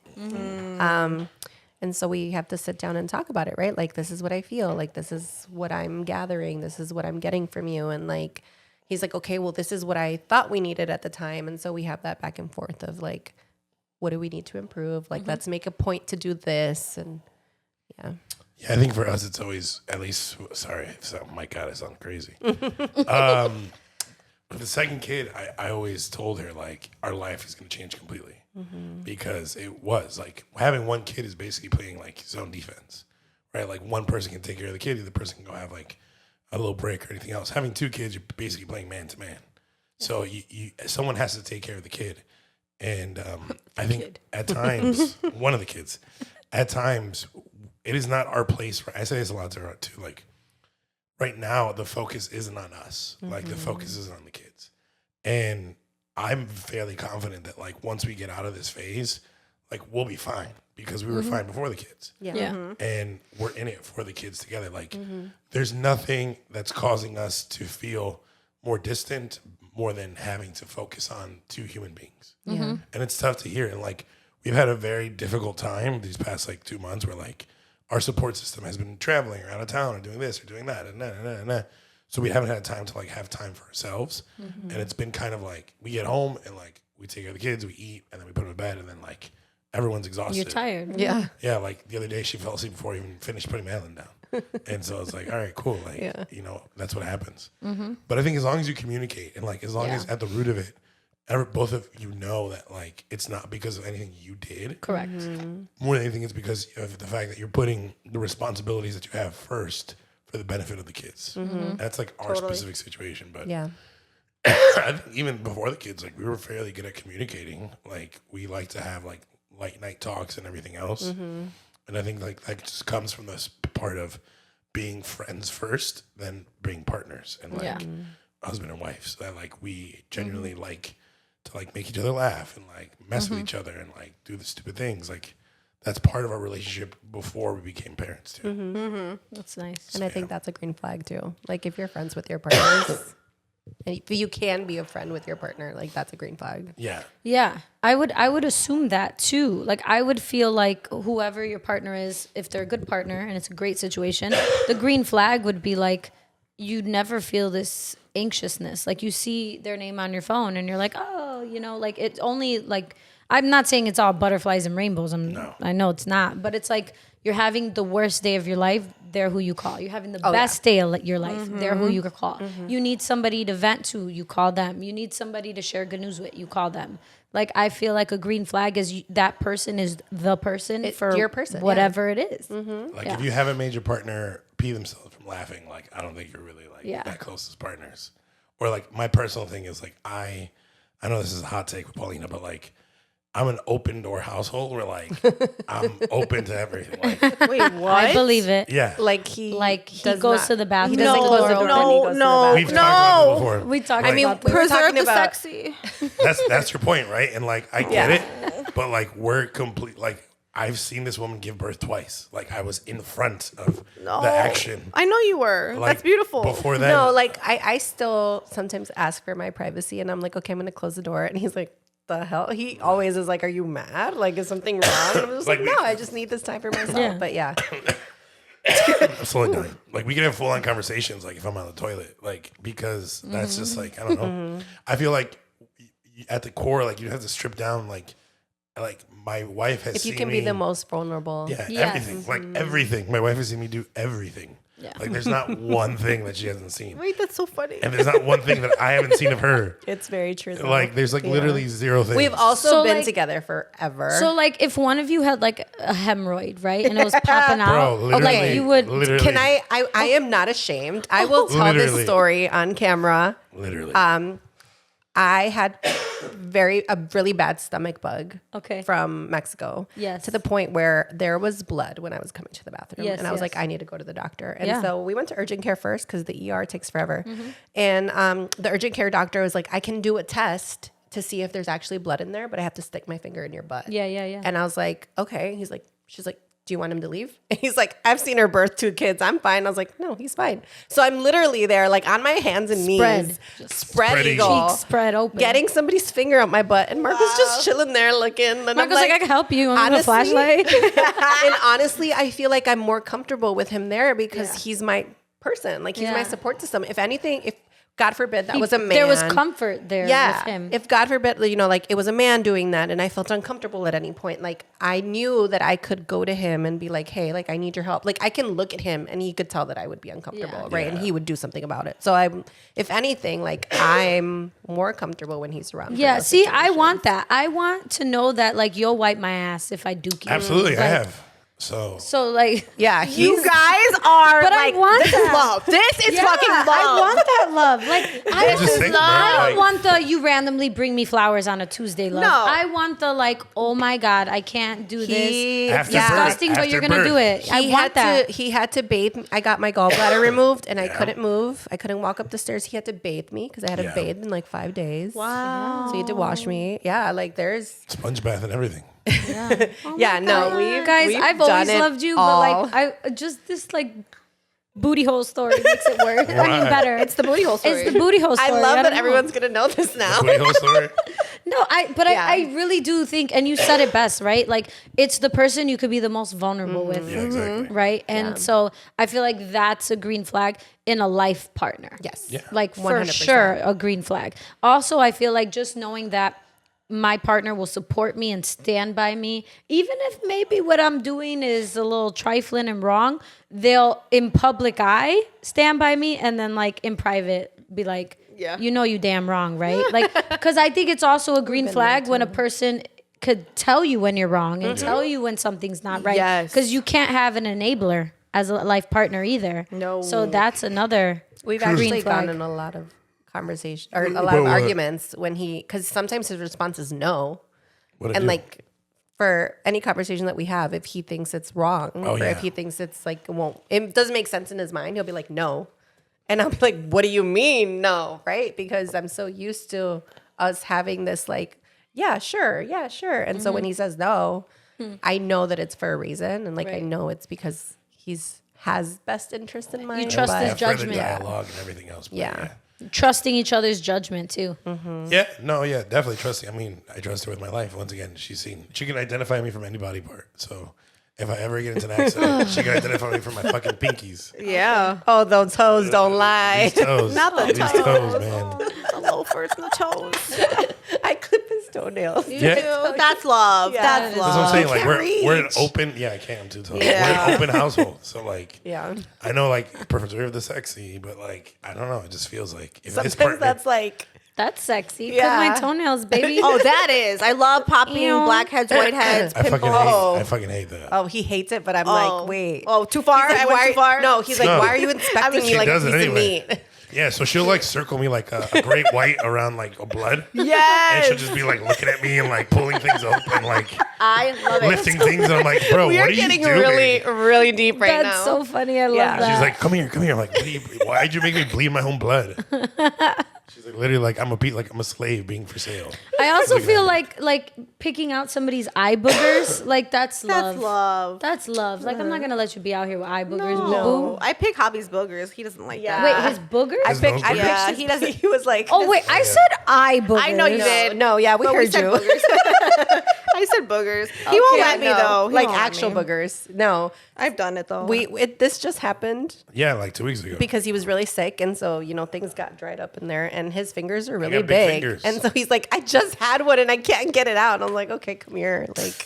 And so we have to sit down and talk about it, right? Like, this is what I feel. Like, this is what I'm gathering. This is what I'm getting from you. And like, he's like, okay, well, this is what I thought we needed at the time. And so we have that back and forth of like, what do we need to improve? Like, let's make a point to do this. And Yeah. Yeah, I think for us, it's always, at least, sorry, my God, I sound crazy. With the second kid, I always told her, like, our life is going to change completely. Because it was, like, having one kid is basically playing, like, his own defense, right? Like, one person can take care of the kid, the other person can go have, like, a little break or anything else. Having two kids, you're basically playing man-to-man. So someone has to take care of the kid. And I think at times, one of the kids, at times, it is not our place. I say this a lot to her, too, like, right now, the focus isn't on us. Like, the focus is on the kids. And I'm fairly confident that, like, once we get out of this phase, like, we'll be fine because we were fine before the kids. Yeah. And we're in it for the kids together. Like, there's nothing that's causing us to feel more distant more than having to focus on two human beings. And it's tough to hear. And, like, we've had a very difficult time these past, like, 2 months where, like, our support system has been traveling or out of town or doing this or doing that and that. So we haven't had time to, like, have time for ourselves. And it's been kind of like we get home and, like, we take care of the kids, we eat, and then we put them to bed, and then, like, everyone's exhausted. You're tired. Yeah. Yeah, like, the other day she fell asleep before I even finished putting Madeline down. And so it's like, all right, cool. Like, you know, that's what happens. But I think as long as you communicate and, like, as long as at the root of it, both of you know that, like, it's not because of anything you did. Correct. More than anything, it's because of the fact that you're putting the responsibilities that you have first for the benefit of the kids. That's, like, our specific situation. But Yeah. I think even before the kids, like, we were fairly good at communicating. Like, we like to have, like, late night talks and everything else. And I think, like, that just comes from this part of being friends first, then being partners and, like, husband and wife. So that, like, we genuinely like to, like, make each other laugh and, like, mess with each other and, like, do the stupid things. Like, that's part of our relationship before we became parents too. That's nice. And I think that's a green flag too. Like if you're friends with your partners, and if you can be a friend with your partner, like that's a green flag. Yeah. Yeah, I would assume that too. Like I would feel like whoever your partner is, if they're a good partner and it's a great situation, the green flag would be like you'd never feel this anxiousness. Like you see their name on your phone and you're like, oh, you know, like it's only like I'm not saying it's all butterflies and rainbows. I know it's not, but it's like you're having the worst day of your life. They're who you call. You're having the best day of your life. They're who you call. You need somebody to vent to. You call them. You need somebody to share good news with. You call them. Like I feel like a green flag is that person is the person for your person, whatever it is. Like if you haven't made your partner pee themselves from laughing, like I don't think you're really like that close as partners. Or like my personal thing is like I know this is a hot take with Paulina, but like I'm an open door household where like I'm open to everything. Like Wait, what? I believe it. yeah. Like he goes to the bathroom. He doesn't close the door when he goes to the bathroom. We've talked about it before. We talked. Like, I mean, we were Preserve talking the about sexy. that's your point, right? And like I get it, but like we're complete. Like I've seen this woman give birth twice. Like I was in front of the action. I know you were. Like, That's beautiful. Before that, No, like I still sometimes ask for my privacy, and I'm like, okay, I'm gonna close the door, and he's like, the hell? He always is like, are you mad? Like, is something wrong? And I'm just like, no, I just need this time for myself. Yeah. But yeah, I'm slowing down. Like we can have full on conversations. Like if I'm on the toilet, like because that's just like I don't know. I feel like at the core, like you have to strip down. Like my wife has. if you seen can me, be the most vulnerable, yeah, Yes. everything, like everything. My wife has seen me do everything. Yeah. Like there's not one thing that she hasn't seen, Wait, that's so funny. and there's not one thing that I haven't seen of her. it's very true. though. Like there's like literally zero things. We've also So, been like- together forever. So like if one of you had like a hemorrhoid, right, and it was popping out, Bro, literally, like you would. literally, Can I am not ashamed. I will tell this Literally. story on camera. literally. I had a really bad stomach bug. Okay. From Mexico. Yes. To the point where there was blood when I was coming to the bathroom. Yes, and I was yes. like, I need to go to the doctor. And Yeah. so we went to urgent care first because the ER takes forever. And the urgent care doctor was like, I can do a test to see if there's actually blood in there, but I have to stick my finger in your butt. Yeah. And I was like, okay. She's like, do you want him to leave? And he's like, I've seen her birth 2 kids. I'm fine. I was like, no, he's fine. So I'm literally there, like on my hands and Spread. knees, Just spread spread eagle, Cheeks spread open. getting somebody's finger up my butt. And Mark was just chilling there looking. And I'm Marco's like, I can help you. I'm a honestly- flashlight. and honestly, I feel like I'm more comfortable with him there because he's my person. Like he's my Yeah. support system. If anything, if God forbid that was a man. There was comfort there Yeah. with him. If God forbid, like it was a man doing that and I felt uncomfortable at any point, like I knew that I could go to him and be like, hey, like I need your help. Like I can look at him and he could tell that I would be uncomfortable, right? And he would do something about it. So if anything, like I'm more comfortable when he's around. Yeah, see, I want that. I want to know that like you'll wipe my ass if I duke you. Absolutely, I Like, have. So like, Yeah, You guys are But I like, want this that. is love. This is yeah, fucking love. I want that love. Like, I just don't, think, bro, I don't like- want the you randomly bring me flowers on a Tuesday love. No. I want the like, oh my God, I can't do this. After It's birth, disgusting, but after you're gonna birth. do it. I want that. He had to bathe me. I got my gallbladder removed and I couldn't move. I couldn't walk up the stairs. He had to bathe me because I hadn't Yeah. bathed in like 5 days. Wow. So he had to wash me. Yeah, like there's sponge bath and everyththing. yeah, no, Guys, we've I've done always it loved you, all. but like, I just this like booty hole story makes it worse. I mean, Right. better. It's the booty hole story. It's the booty hole I story. love don't that know. everyone's gonna know this now. Booty hole story. No, I really do think, and you said it best, right? Like it's the person you could be the most vulnerable with, Yeah, exactly. right? And so I feel like that's a green flag in a life partner. Yes. Yeah. Like for 100%. sure, a green flag. Also, I feel like just knowing that my partner will support me and stand by me, even if maybe what I'm doing is a little trifling and wrong, they'll in public eye stand by me, and then like in private be like, Yeah. you know, you damn wrong, right? Like, because I think it's also a green flag when a person could tell you when you're wrong and tell you when something's not right. Yes. Because you can't have an enabler as a life partner either. No. So that's another We've green actually flag. gotten in a lot of conversation or a lot of Whoa. arguments when because sometimes his response is no. What I And do? like for any conversation that we have, if he thinks it's wrong or yeah. if he thinks it's like it doesn't make sense in his mind, he'll be like, no. And I'm like, what do you mean no? Right? Because I'm so used to us having this like, yeah, sure. And so when he says no, I know that it's for a reason. And like, I Right. know it's because has best interest in mind. trust but- his Yeah, further judgment. dialogue and everything else. But Yeah. Trusting each other's judgment too. Yeah, no, yeah, definitely trusting. I mean, I trust her with my life. Once again, she can identify me from any body part. So if I ever get into an accident, she can identify me from my fucking pinkies. Yeah. Oh, those toes don't lie. These toes. Not the These toes. toes, man. The loafers and the toes. I clip his toenails. Yeah. Dude, that's love. Yeah. That's love. That's what I'm saying. Like can't we're an reach. open. Yeah, I can. I'm too tall. Yeah. We're an open household. So like, Yeah. I know like preserve the sexy, but like I don't know. It just feels like if his Sometimes partner, that's like, That's sexy. Yeah. Cut my toenails, baby. Oh, that is. I love popping Ew. blackheads, whiteheads, I fucking pimples. hate. I fucking hate that. oh, he hates it, but I'm Oh. like, wait. Oh, too far? He's like, I went why- too far? No, he's like, No. why are you inspecting She me like a does piece it of anyway. meat? Yeah, so she'll like circle me like a great white around like a blood. And Yes. she'll just be like looking at me and like pulling things up and like I love it. lifting things. And I'm like, bro, We what are are you getting doing? really, really deep right That's now. so funny. I love Yeah. that. She's like, come here, come here. I'm like, why'd you make me bleed my own blood? She's like, literally, like I'm a slave being for sale. I also feel like picking out somebody's eye boogers. Like that's love. That's love. That's love. Like I'm not gonna let you be out here with eye boogers. No. Boo-boo. I pick hobby's boogers. He doesn't like Yeah. that. Wait, his boogers? I His picked, nose I boogers? picked Yeah, his- he doesn't- He was like, Oh wait, I said eye boogers. I know you did. No, yeah, we But heard said you. boogers. I said boogers. He won't let me though. He Like won't let actual me. boogers. No, I've done it though. this just happened Yeah, like 2 weeks ago. because he was really sick, and so things got dried up in there, and his fingers are really got big big, fingers. and so he's like, I just had one, and I can't get it out. And I'm like, okay, come here, like,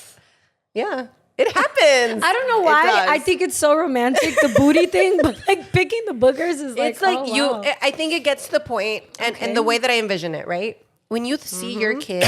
yeah, it happens. I don't know why. does. I think it's so romantic, the booty thing, but like picking the boogers is like It's like oh, you. wow. I think it gets to the point, and the way that I envision it, right? When you see your kid,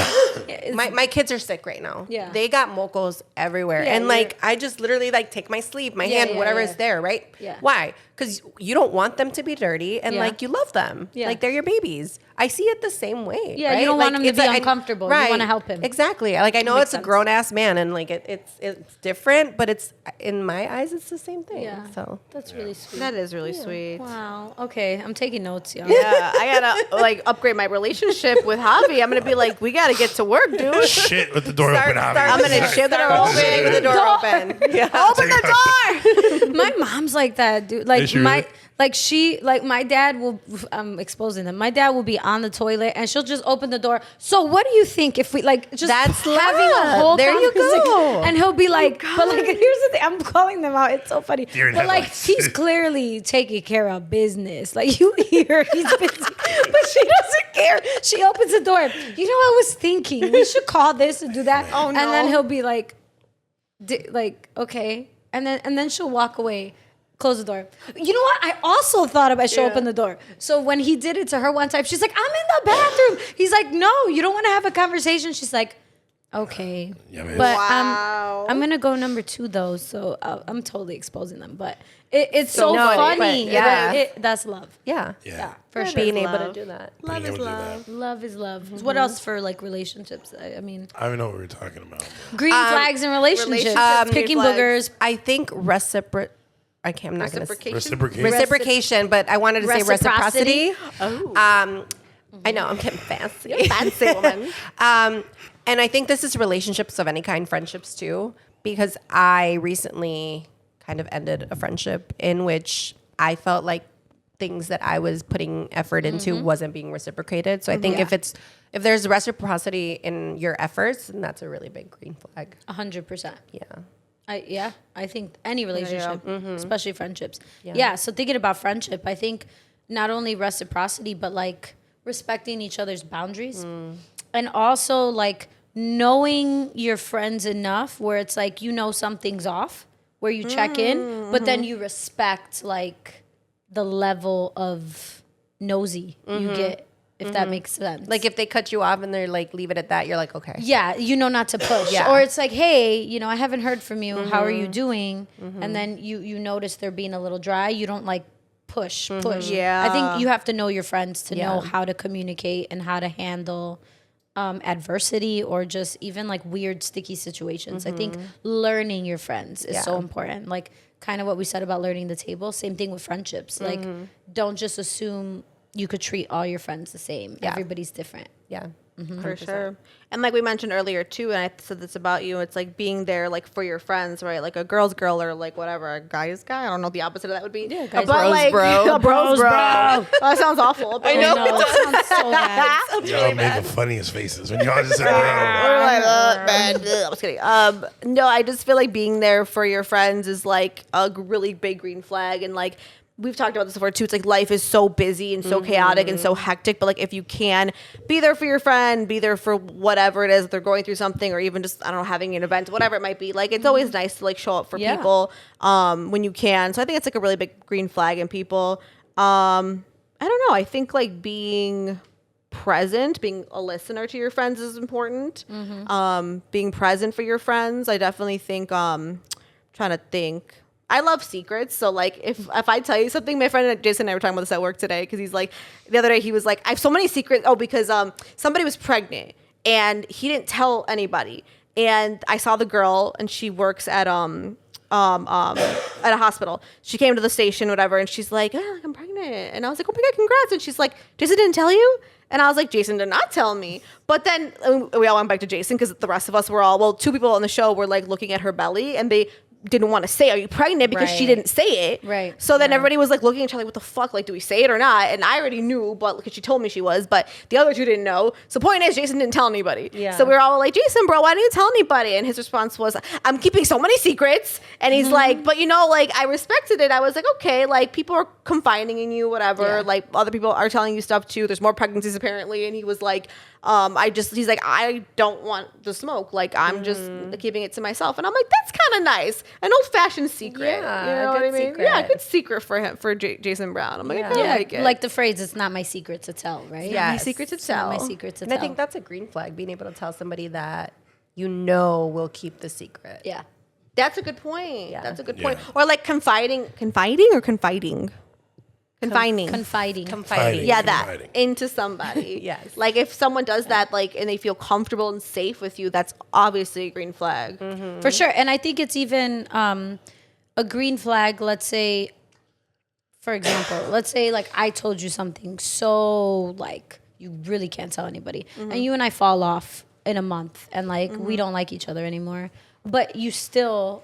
my kids are sick right now. Yeah. They got mocos everywhere. Yeah, and like, I just literally like take my sleeve, my hand, yeah, whatever yeah. is there, right? Yeah. Why? Because you don't want them to be dirty and Yeah. like you love them. Yeah. Like they're your babies. I see it the same way. Yeah, you right? don't want him to it's be like- uncomfortable. You wanna help him. Exactly. Like I know Makes it's a sense. grown ass man and like it's different, but it's in my eyes it's the same thing. Yeah. So That's really sweet. that is really sweet. Wow. Okay, I'm taking notes, y'all. Yeah, I gotta like upgrade my relationship with Javi. I'm gonna be like, we gotta get to work, dude. Shit with the door open. Javi. I'm gonna shit the door start open. with the door open. Yeah. Open the door. My mom's like that, dude. Like Is she really? my dad will. I'm exposing them. My dad will be on the toilet, and she'll just open the door. So, what do you think if we like just That's having a love. whole There you conversation? go. And he'll be like, but like, here's the thing. I'm calling them out. It's so funny. Deer in But like, headlights. he's clearly taking care of business. Like you hear he's busy, but she doesn't care. She opens the door. You know, I was thinking we should call this and do that. Oh, And then no. he'll be like, okay, and then she'll walk away, close the door. You know what? I also thought about she'll open the door. So when he did it to her one time, she's like, I'm in the bathroom. He's like, no, you don't want to have a conversation. She's like, okay, Yeah, man. but Wow. I'm gonna go number 2 though. So I'm totally exposing them, but it's so No, funny. but yeah. That's love. Yeah. Yeah. For sure. Being able to love. do that. Love Being is able to do love. Love is love. What else for like relationships? I mean, I don't even know what we were talking about. green flags in relationships. relationships, Picking green boogers. I think I'm not going to Reciprocation. Reciprocation. reciprocation, but I wanted to say Reciprocity. reciprocity. Oh. I know I'm getting fancy. Fancy woman. And I think this is relationships of any kind, friendships too, because I recently kind of ended a friendship in which I felt like things that I was putting effort into wasn't being reciprocated. So I think if there's reciprocity in your efforts, then that's a really big green flag. 100%. Yeah. I think any relationship, especially friendships. Yeah. Yeah. So thinking about friendship, I think not only reciprocity, but like respecting each other's boundaries, and also like knowing your friends enough where it's like something's off, where you check in, but then you respect like the level of nosy you get, if that makes sense. Like if they cut you off and they're like, leave it at that, you're like, okay. Yeah, not to push. Yeah. Or it's like, hey, I haven't heard from you. How are you doing? And then you notice they're being a little dry. You don't like push. Yeah. I think you have to know your friends to know Yeah. how to communicate and how to handle adversity or just even like weird, sticky situations. I think learning your friends is so important. Like kind of what we said about learning the table. Same thing with friendships. Like don't just assume you could treat all your friends the same. Yeah. Everybody's different. Yeah. For sure. And like we mentioned earlier too, and I said this about you, it's like being there like for your friends, right? Like a girl's girl or like whatever, a guy's guy. I don't know what the opposite of that would be. Yeah, but guy's bros, like, bro. a bro's bro. Bros, Oh, that sounds awful. But I know. It sounds so bad. Y'all made the funniest faces when y'all just said, bro. We're like, bad. I'm just kidding. No, I just feel like being there for your friends is like a really big green flag. And like, we've talked about this before too. It's like life is so busy and so chaotic and so hectic. But like, if you can be there for your friend, be there for whatever it is, if they're going through something or even just, I don't know, having an event, whatever it might be. Like, it's always nice to like show up for Yeah. people when you can. So I think it's like a really big green flag in people. I don't know. I think like being present, being a listener to your friends is important. Being present for your friends. I definitely think, trying to think. I love secrets. So like if I tell you something, my friend Jason and I were talking about this at work today, because he's like, the other day he was like, I have so many secrets. Oh, because somebody was pregnant and he didn't tell anybody. And I saw the girl and she works at a hospital. She came to the station, whatever, and she's like, oh, I'm pregnant. And I was like, oh my God, congrats. And she's like, Jason didn't tell you? And I was like, Jason did not tell me. But then we all went back to Jason because the rest of us were all, well, 2 people on the show were like looking at her belly and they didn't want to say, are you pregnant? Because she Right. didn't say it. Right. So then everybody was like looking at each other like, what the fuck? Like, do we say it or not? And I already knew, but because she told me she was, but the other 2 didn't know. So point is, Jason didn't tell anybody. Yeah. So we were all like, Jason, bro, why didn't you tell anybody? And his response was, I'm keeping so many secrets. And he's like, but like, I respected it. I was like, okay, like people are confiding in you, whatever. Yeah. Like other people are telling you stuff too. There's more pregnancies apparently. And he was like, he's like, I don't want the smoke. Like, I'm just keeping it to myself. And I'm like, that's kind of nice. An old fashioned secret. Yeah, you know a what I good mean? secret. Yeah, a good secret for him, for Jason Brown. I'm like, I kinda like it. Like the phrase, it's not my secret to tell, right? Yeah. My secret to It's not my tell. secret to And tell. I think that's a green flag, being able to tell somebody that will keep the secret. yeah. That's a good point. Yeah. That's a good Yeah. point. Or like confiding. Confining. Confiding. Confiding. Yeah, that Confiding. into somebody. Yes. Like if someone does that, like, and they feel comfortable and safe with you, that's obviously a green flag. For sure. And I think it's even a green flag, let's say, for example, let's say like I told you something so like you really can't tell anybody. And you and I fall off in a month and like we don't like each other anymore. But you still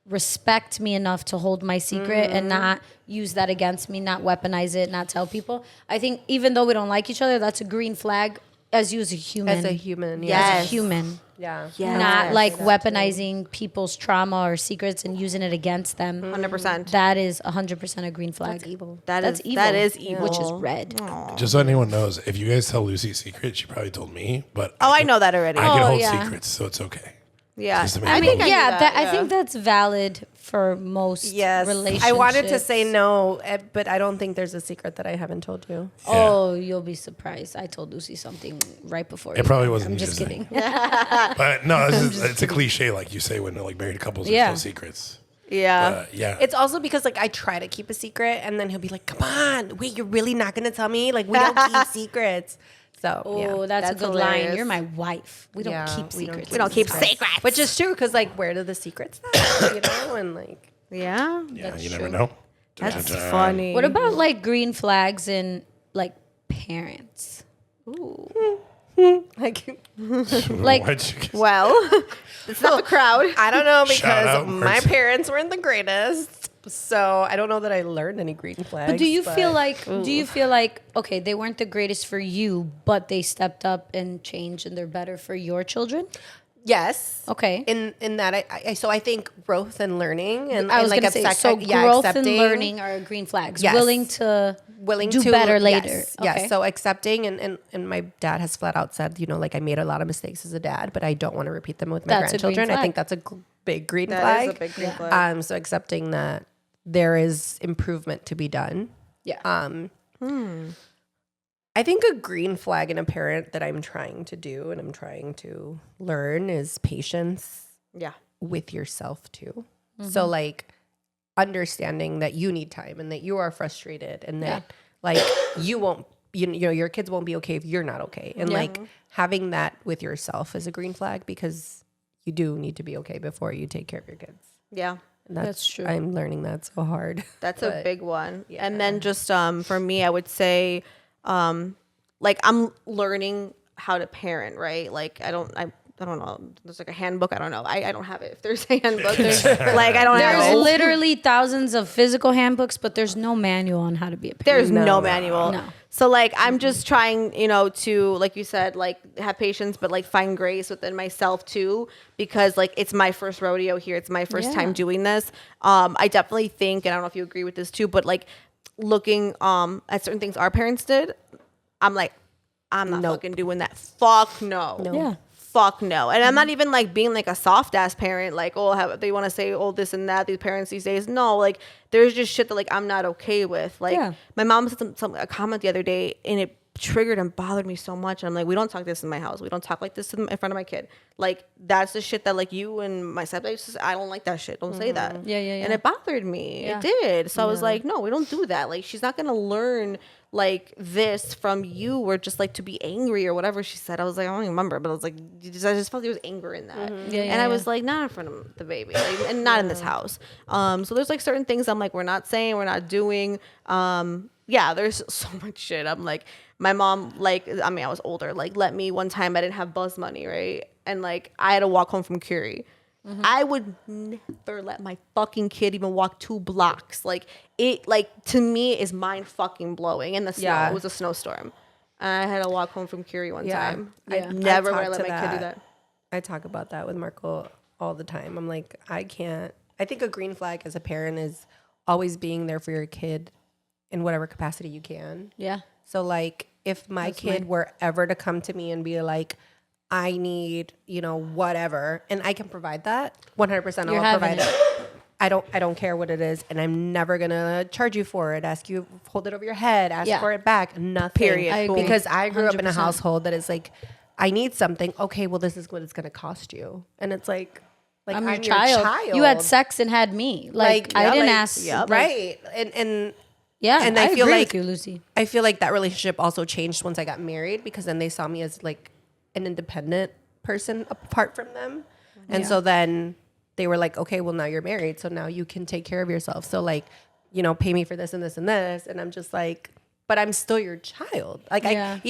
respect me enough to hold my secret and not use that against me, not weaponize it, not tell people. I think even though we don't like each other, that's a green flag as you as a human. As a human, As a human. Yeah. Not like weaponizing people's trauma or secrets and using it against them. 100%. That is 100% a green flag. That's evil. That's evil. That is evil. Which is red. Just so anyone knows, if you guys tell Lucy's secret, she probably told me. But I know that already. I can hold yeah. secrets, so it's okay. Yeah. Just to make I sure. think I knew Yeah, that, I think that's valid for most relationships. I wanted to say no, but I don't think there's a secret that I haven't told you. Oh, you'll be surprised. I told Lucy something right before. It probably wasn't I'm me just just kidding. But no, it's a cliche, like you say when like married couples, there's Yeah. no secrets. Yeah. Yeah. It's also because like I try to keep a secret, and then he'll be like, "Come on, wait, you're really not gonna tell me? Like we don't keep secrets." So Oh, yeah. that's a That's good line. hilarious. You're my wife. We don't Yeah, keep we don't secrets. We don't keep secrets. Which is true because like where do the secrets start? You know, and like Yeah. Yeah, That's you true. never know. That's Dun, dun, dun. funny. What about like green flags in like parents? like Like- Why'd you get- Well, it's not the crowd. I don't know Shout out, because my Mercy. parents weren't the greatest, so I don't know that I learned any green flags. But do you feel like okay, they weren't the greatest for you, but they stepped up and changed and they're better for your children? yes? Okay. In that I think growth and learning and I was like gonna say, so growth and learning are green flags. Yes. Willing to do better later. Yes, Okay. yes. So accepting and my dad has flat out said, you know, like I made a lot of mistakes as a dad, but I don't want to repeat them with my That's a green grandchildren. I flag. think that's a big green That flag. is a big green flag. So accepting that there is improvement to be done. Yeah. I think a green flag in a parent that I'm trying to do and I'm trying to learn is patience Yeah. with yourself too. So like understanding that you need time and that you are frustrated and that like you won't you know your kids won't be okay if you're not okay. And like having that with yourself is a green flag because you do need to be okay before you take care of your kids. Yeah. And That's true. I'm learning that so hard. That's a But, big one. And then just for me, I would say like I'm learning how to parent, right? Like I don't know. There's like a handbook. I don't know. I don't have it. If there's a handbook, there's like I don't have There's it. literally thousands of physical handbooks, but there's no manual on how to be a parent. There's no manual. No. So like I'm just trying, you know, to like you said, like have patience, but like find grace within myself too, because like it's my first rodeo here. It's my first time doing this. I definitely think, and I don't know if you agree with this too, but like looking at certain things our parents did, I'm like, I'm not fucking doing that. Fuck no. Yeah. Fuck no. And I'm not even like being like a soft ass parent, like, oh, they want to say, oh, this and that, these parents these days. No, like there's just shit that like I'm not okay with. Like my mom said a comment the other day and it triggered and bothered me so much. And I'm like, we don't talk this in my house. We don't talk like this in front of my kid. Like that's the shit that like you and my stepdad, I don't like that shit. Don't say that. Yeah. And it bothered me. Yeah. It did. So I was like, no, we don't do that. Like she's not going to learn like this from you or just like to be angry or whatever she said. I was like, I don't even remember, but I was like, I just felt there was anger in that. And I was like, not in front of the baby like, and not in this house. So there's like certain things I'm like, we're not saying, we're not doing. Yeah, there's so much shit. I'm like, my mom, like, I mean, I was older, like let me one time, I didn't have buzz money, right? And like, I had to walk home from Curie. I would never let my fucking kid even walk 2 blocks. Like it, like to me, is mind fucking blowing. In the snow, it was a snowstorm. I had to walk home from Curie one time. I never would let my kid do that. I talk about that with Marco all the time. I'm like, I can't. I think a green flag as a parent is always being there for your kid in whatever capacity you can. Yeah. So like, if my kid were ever to come to me and be like, I need, you know, whatever, and I can provide that 100%. You're I'll having provide it. I don't care what it is, and I'm never gonna charge you for it. Ask you, hold it over your head, ask for it back. Nothing. Period. I agree. Because I grew up in a 100%. household that is like, I need something. Okay, well, this is what it's gonna cost you, and it's like I'm your your child. You had sex and had me. Like I didn't ask. Like, right? And yeah. And I feel agree like with you, Lucy. I feel like that relationship also changed once I got married because then they saw me as like an independent person apart from them. And so then they were like, okay, well now you're married. So now you can take care of yourself. So like, you know, pay me for this and this and this. And I'm just like, but I'm still your child. Like I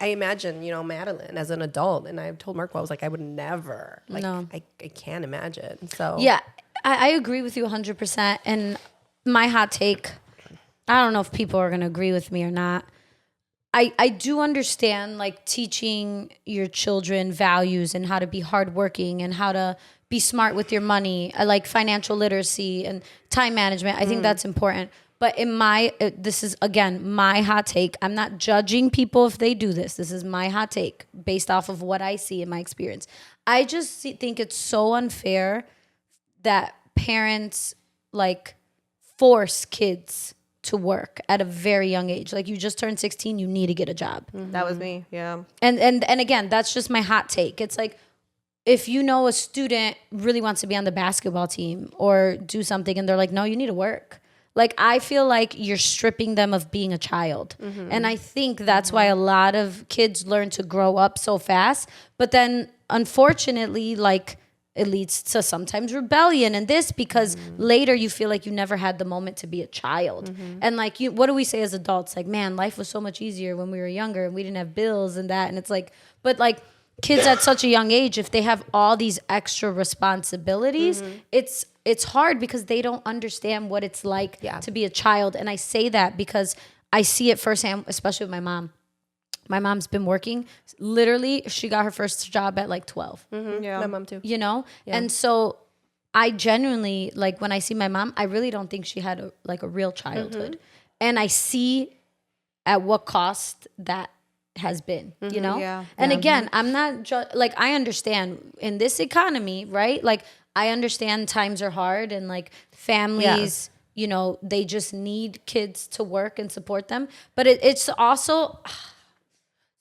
imagine, you know, Madeline as an adult. And I told Marco, I was like, I would never, like, No. I can't imagine. So Yeah. I agree with you 100%. And my hot take, I don't know if people are going to agree with me or not. I do understand like teaching your children values and how to be hardworking and how to be smart with your money. I like financial literacy and time management. I think that's important. But this is again my hot take. I'm not judging people if they do this. This is my hot take based off of what I see in my experience. I just think it's so unfair that parents like force kids to work at a very young age. Like you just turned 16, you need to get a job. That was me. Yeah. And again, that's just my hot take. It's like if you know a student really wants to be on the basketball team or do something and they're like, no, you need to work. Like I feel like you're stripping them of being a child. And I think that's why a lot of kids learn to grow up so fast. But then unfortunately, like it leads to sometimes rebellion and this because later you feel like you never had the moment to be a child. And like what do we say as adults? Like, man, life was so much easier when we were younger and we didn't have bills and that. And it's like, but like kids at such a young age, if they have all these extra responsibilities, it's hard because they don't understand what it's like to be a child. And I say that because I see it firsthand, especially with my mom. My mom's been working. Literally, she got her first job at like 12. Yeah. My mom too. You know? Yeah. And so I genuinely, like when I see my mom, I really don't think she had a real childhood. And I see at what cost that has been, you know? Yeah. And again, I'm not, like I understand in this economy, right? Like I understand times are hard and like families, you know, they just need kids to work and support them. But it's also...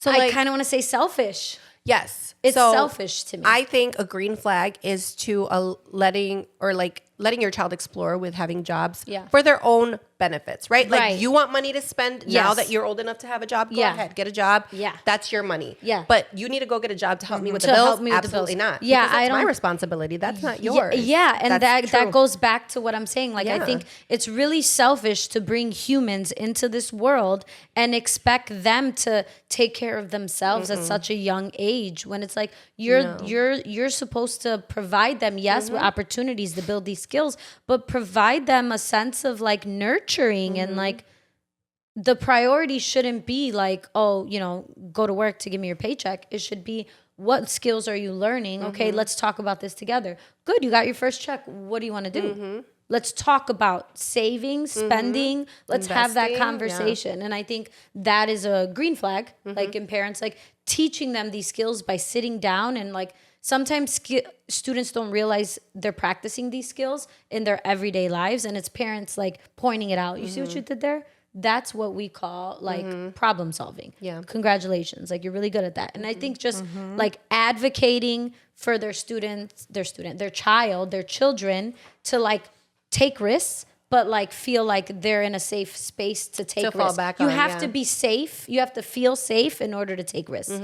So I kind of want to say selfish. Yes. It's selfish to me. I think a green flag is to letting your child explore with having jobs for their own benefits, right? Like you want money to spend now that you're old enough to have a job, go ahead, get a job. Yeah. That's your money. Yeah. But you need to go get a job to help me with the bills. Absolutely not. Yeah. Because that's my responsibility. That's not yours. Yeah. And that goes back to what I'm saying. Like I think it's really selfish to bring humans into this world and expect them to take care of themselves at such a young age when it's like you're supposed to provide them, with opportunities to build these skills, but provide them a sense of like nurturing and like the priority shouldn't be like, oh, you know, go to work to give me your paycheck. It should be what skills are you learning? Okay, let's talk about this together. Good, you got your first check. What do you want to do? Let's talk about saving, spending. Let's have that conversation. And I think that is a green flag, like in parents, like teaching them these skills by sitting down and like sometimes students don't realize they're practicing these skills in their everyday lives. And it's parents like pointing it out. You see what you did there? That's what we call like problem solving. Yeah. Congratulations. Like you're really good at that. And I think just like advocating for their child, their children to like take risks, but like feel like they're in a safe space to take risks. Fall back you have to be safe. You have to feel safe in order to take risks.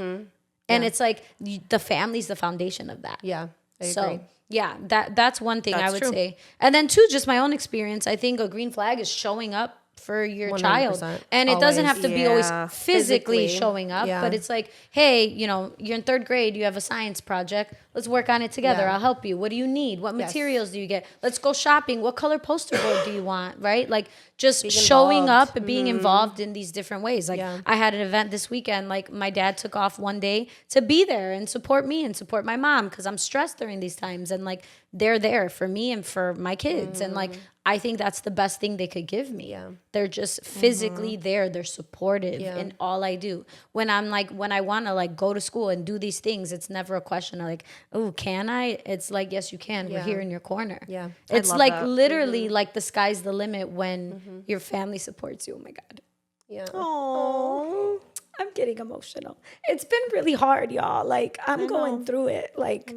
And it's like the family's the foundation of that. Yeah, I agree. Yeah, that's one thing I would say. And then two, just my own experience. I think a green flag is showing up for your child. And it doesn't have to be always physically showing up, but it's like, hey, you know, you're in third grade, you have a science project. Let's work on it together. I'll help you. What do you need? What materials do you get? Let's go shopping. What color poster board do you want? Right? Like just showing up and being involved in these different ways. Like I had an event this weekend, like my dad took off one day to be there and support me and support my mom because I'm stressed during these times. And like they're there for me and for my kids. And like I think that's the best thing they could give me. Yeah. They're just physically there. They're supportive in all I do. When I'm like, when I want to like go to school and do these things, it's never a question of like, oh, can I? It's like, yes, you can. We're here in your corner. Yeah. It's like that. Literally like the sky's the limit when your family supports you. Oh my God. Yeah. Oh, I'm getting emotional. It's been really hard, y'all. Like I'm going through it. Like,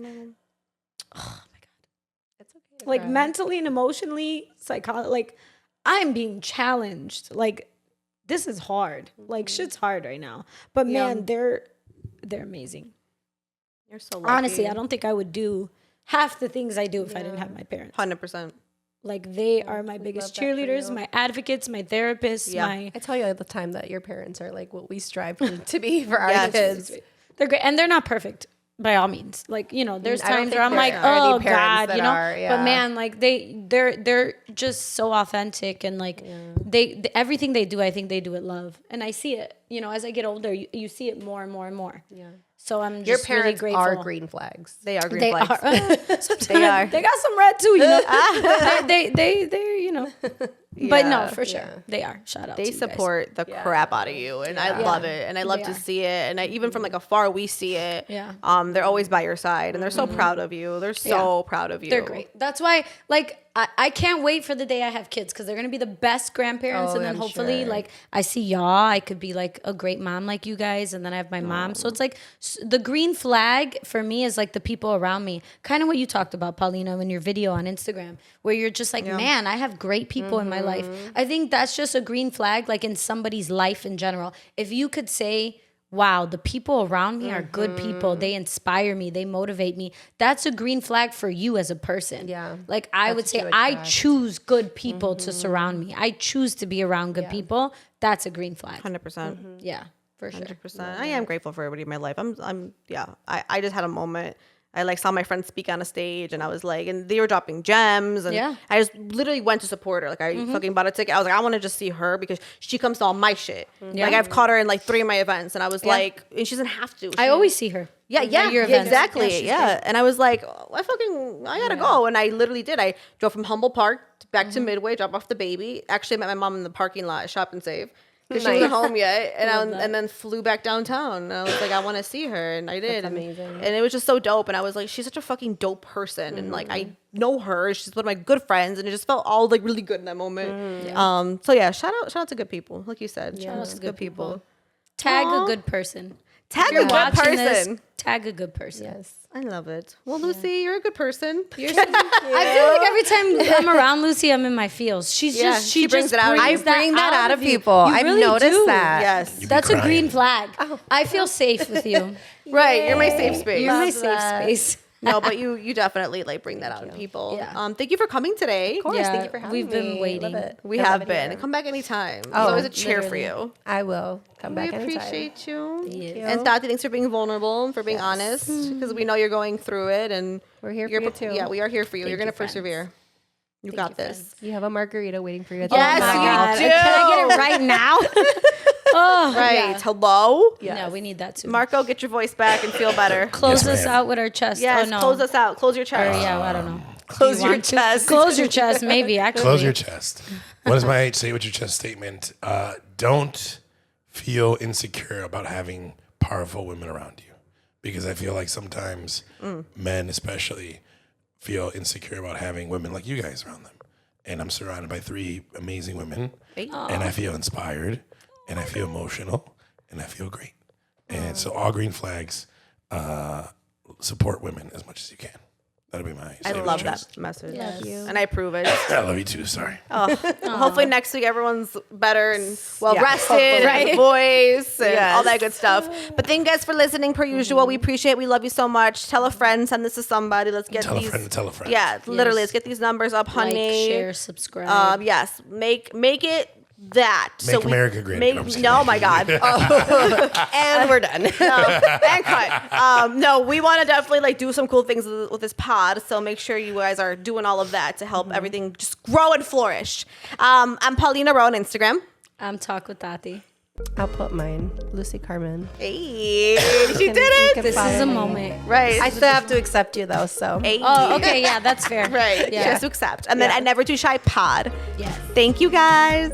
oh. Like mentally and emotionally, like I'm being challenged. Like this is hard. Like shit's hard right now. But man, they're amazing. You're so lucky. Honestly, I don't think I would do half the things I do if I didn't have my parents. 100%. Like they are my biggest cheerleaders, my advocates, my therapists. I tell you all the time that your parents are like what we strive to be for our kids. They're great, and they're not perfect. by all means. Like, you know, there's I don't times think where I'm like, there are any oh parents God, that you know. are, yeah. But man, like they're just so authentic, and like they everything they do, I think they do it love, and I see it. You know, as I get older, you see it more and more and more. Yeah. So I'm Your just really parents grateful. are green flags. They are green They flags. are. Sometimes They are. They got some red too, you know. they you know. But no, for sure, they are. Shout out. They to you guys. support the crap out of you, and I love it, and I love to see it, and even from like afar we see it. Yeah. They're always by your side, and they're so proud of you. They're so proud of you. They're great. That's why, like, I can't wait for the day I have kids, because they're gonna be the best grandparents, and then I'm hopefully, sure. like, I see y'all. I could be like a great mom like you guys, and then I have my mom. So it's like the green flag for me is like the people around me. Kind of what you talked about, Paulina, in your video on Instagram, where you're just like, man, I have great people in my life. I think that's just a green flag, like in somebody's life in general. If you could say, wow, the people around me are good people. They inspire me. They motivate me. That's a green flag for you as a person. Yeah. Like I would say, I choose good people to surround me. I choose to be around good people. That's a green flag. 100%. Yeah, for sure. 100%. I am grateful for everybody in my life. I just had a moment. I like saw my friend speak on a stage, and I was like, and they were dropping gems, and I just literally went to support her. Like I fucking bought a ticket. I was like, I want to just see her because she comes to all my shit. Like I've caught her in like 3 of my events, and I was like, and she doesn't have to. I always see her. At your events. Exactly. And I was like, I gotta go. And I literally did. I drove from Humboldt Park back to Midway, drop off the baby. Actually, I met my mom in the parking lot at Shop and Save, because she wasn't home yet, and then flew back downtown. And I was like, I want to see her, and I did. That's amazing. And it was just so dope. And I was like, she's such a fucking dope person, and like I know her. She's one of my good friends, and it just felt all like really good in that moment. So yeah, shout out to good people, like you said. Shout out to good people. Tag a good person. Tag If you're a good watching this, person. tag a good person. Yes. I love it. Well, Lucy, you're a good person. I feel like every time I'm around Lucy, I'm in my feels. She's just she brings just it out. I brings bring that out of you. people. You I've really noticed do. that. Yes. You be That's a crying. green flag. I feel safe with you. Right. You're my safe space. You're my safe space. No, but you definitely like bring that out in people. Yeah. Thank you for coming today. Of course. Yeah, Thank you for having me. we've been waiting. Love it. We I love have it been. here. Come back anytime. There's Oh, always a cheer for literally. you. I will come back We anytime. appreciate you. you. And Tati, thanks for being vulnerable and for being honest, because we know you're going through it, and We're here for you're you too. Yeah, we are here for you. Thank You're gonna you, friends. persevere. You got this. You have a margarita waiting for you at Yes, the Oh my you God. do. Can I get it right now? Oh, Right. yeah. Hello. No, we need that too. Marco, get your voice back and feel better. Close Yes, us ma'am. out with our chest. Yes, oh, no. close us out. Close your Or, chest. yeah, I don't know. Close Do you your want to? chest. Close your chest, maybe, actually. Close your chest. What is my say with your chest statement? Don't feel insecure about having powerful women around you, because I feel like sometimes men especially feel insecure about having women like you guys around them. And I'm surrounded by 3 amazing women, and I feel inspired, and I feel emotional, and I feel great. And so all green flags, support women as much as you can. That'll be my I say with love your that chest. message. Yes. And I approve it. I love you too. Sorry. Hopefully next week everyone's better and well Yeah, rested, right. and voice and Yes. all that good stuff. But thank you guys for listening per usual. We appreciate it. We love you so much. Tell a friend, send this to somebody. Let's get Tell a these. friend to tell a friend. Yeah, literally, Yes. let's get these numbers up, Like, honey. share, subscribe. Yes, make it that. Make America great again. I'm just kidding. No, my God. And we're done. And cut. No, we want to definitely like do some cool things with this pod. So make sure you guys are doing all of that to help everything just grow and flourish. I'm Paulina Rowe on Instagram. I'm Talk with Tati. I'll put mine. Lucy Carmen. Hey, she You did it. can This follow is a me. moment. Right. I still have to accept you though, so. Hey. Oh, okay, yeah, that's fair. Right. Yeah. Just to accept. And then Yeah. I Never Too Shy pod. Yes. Thank you guys.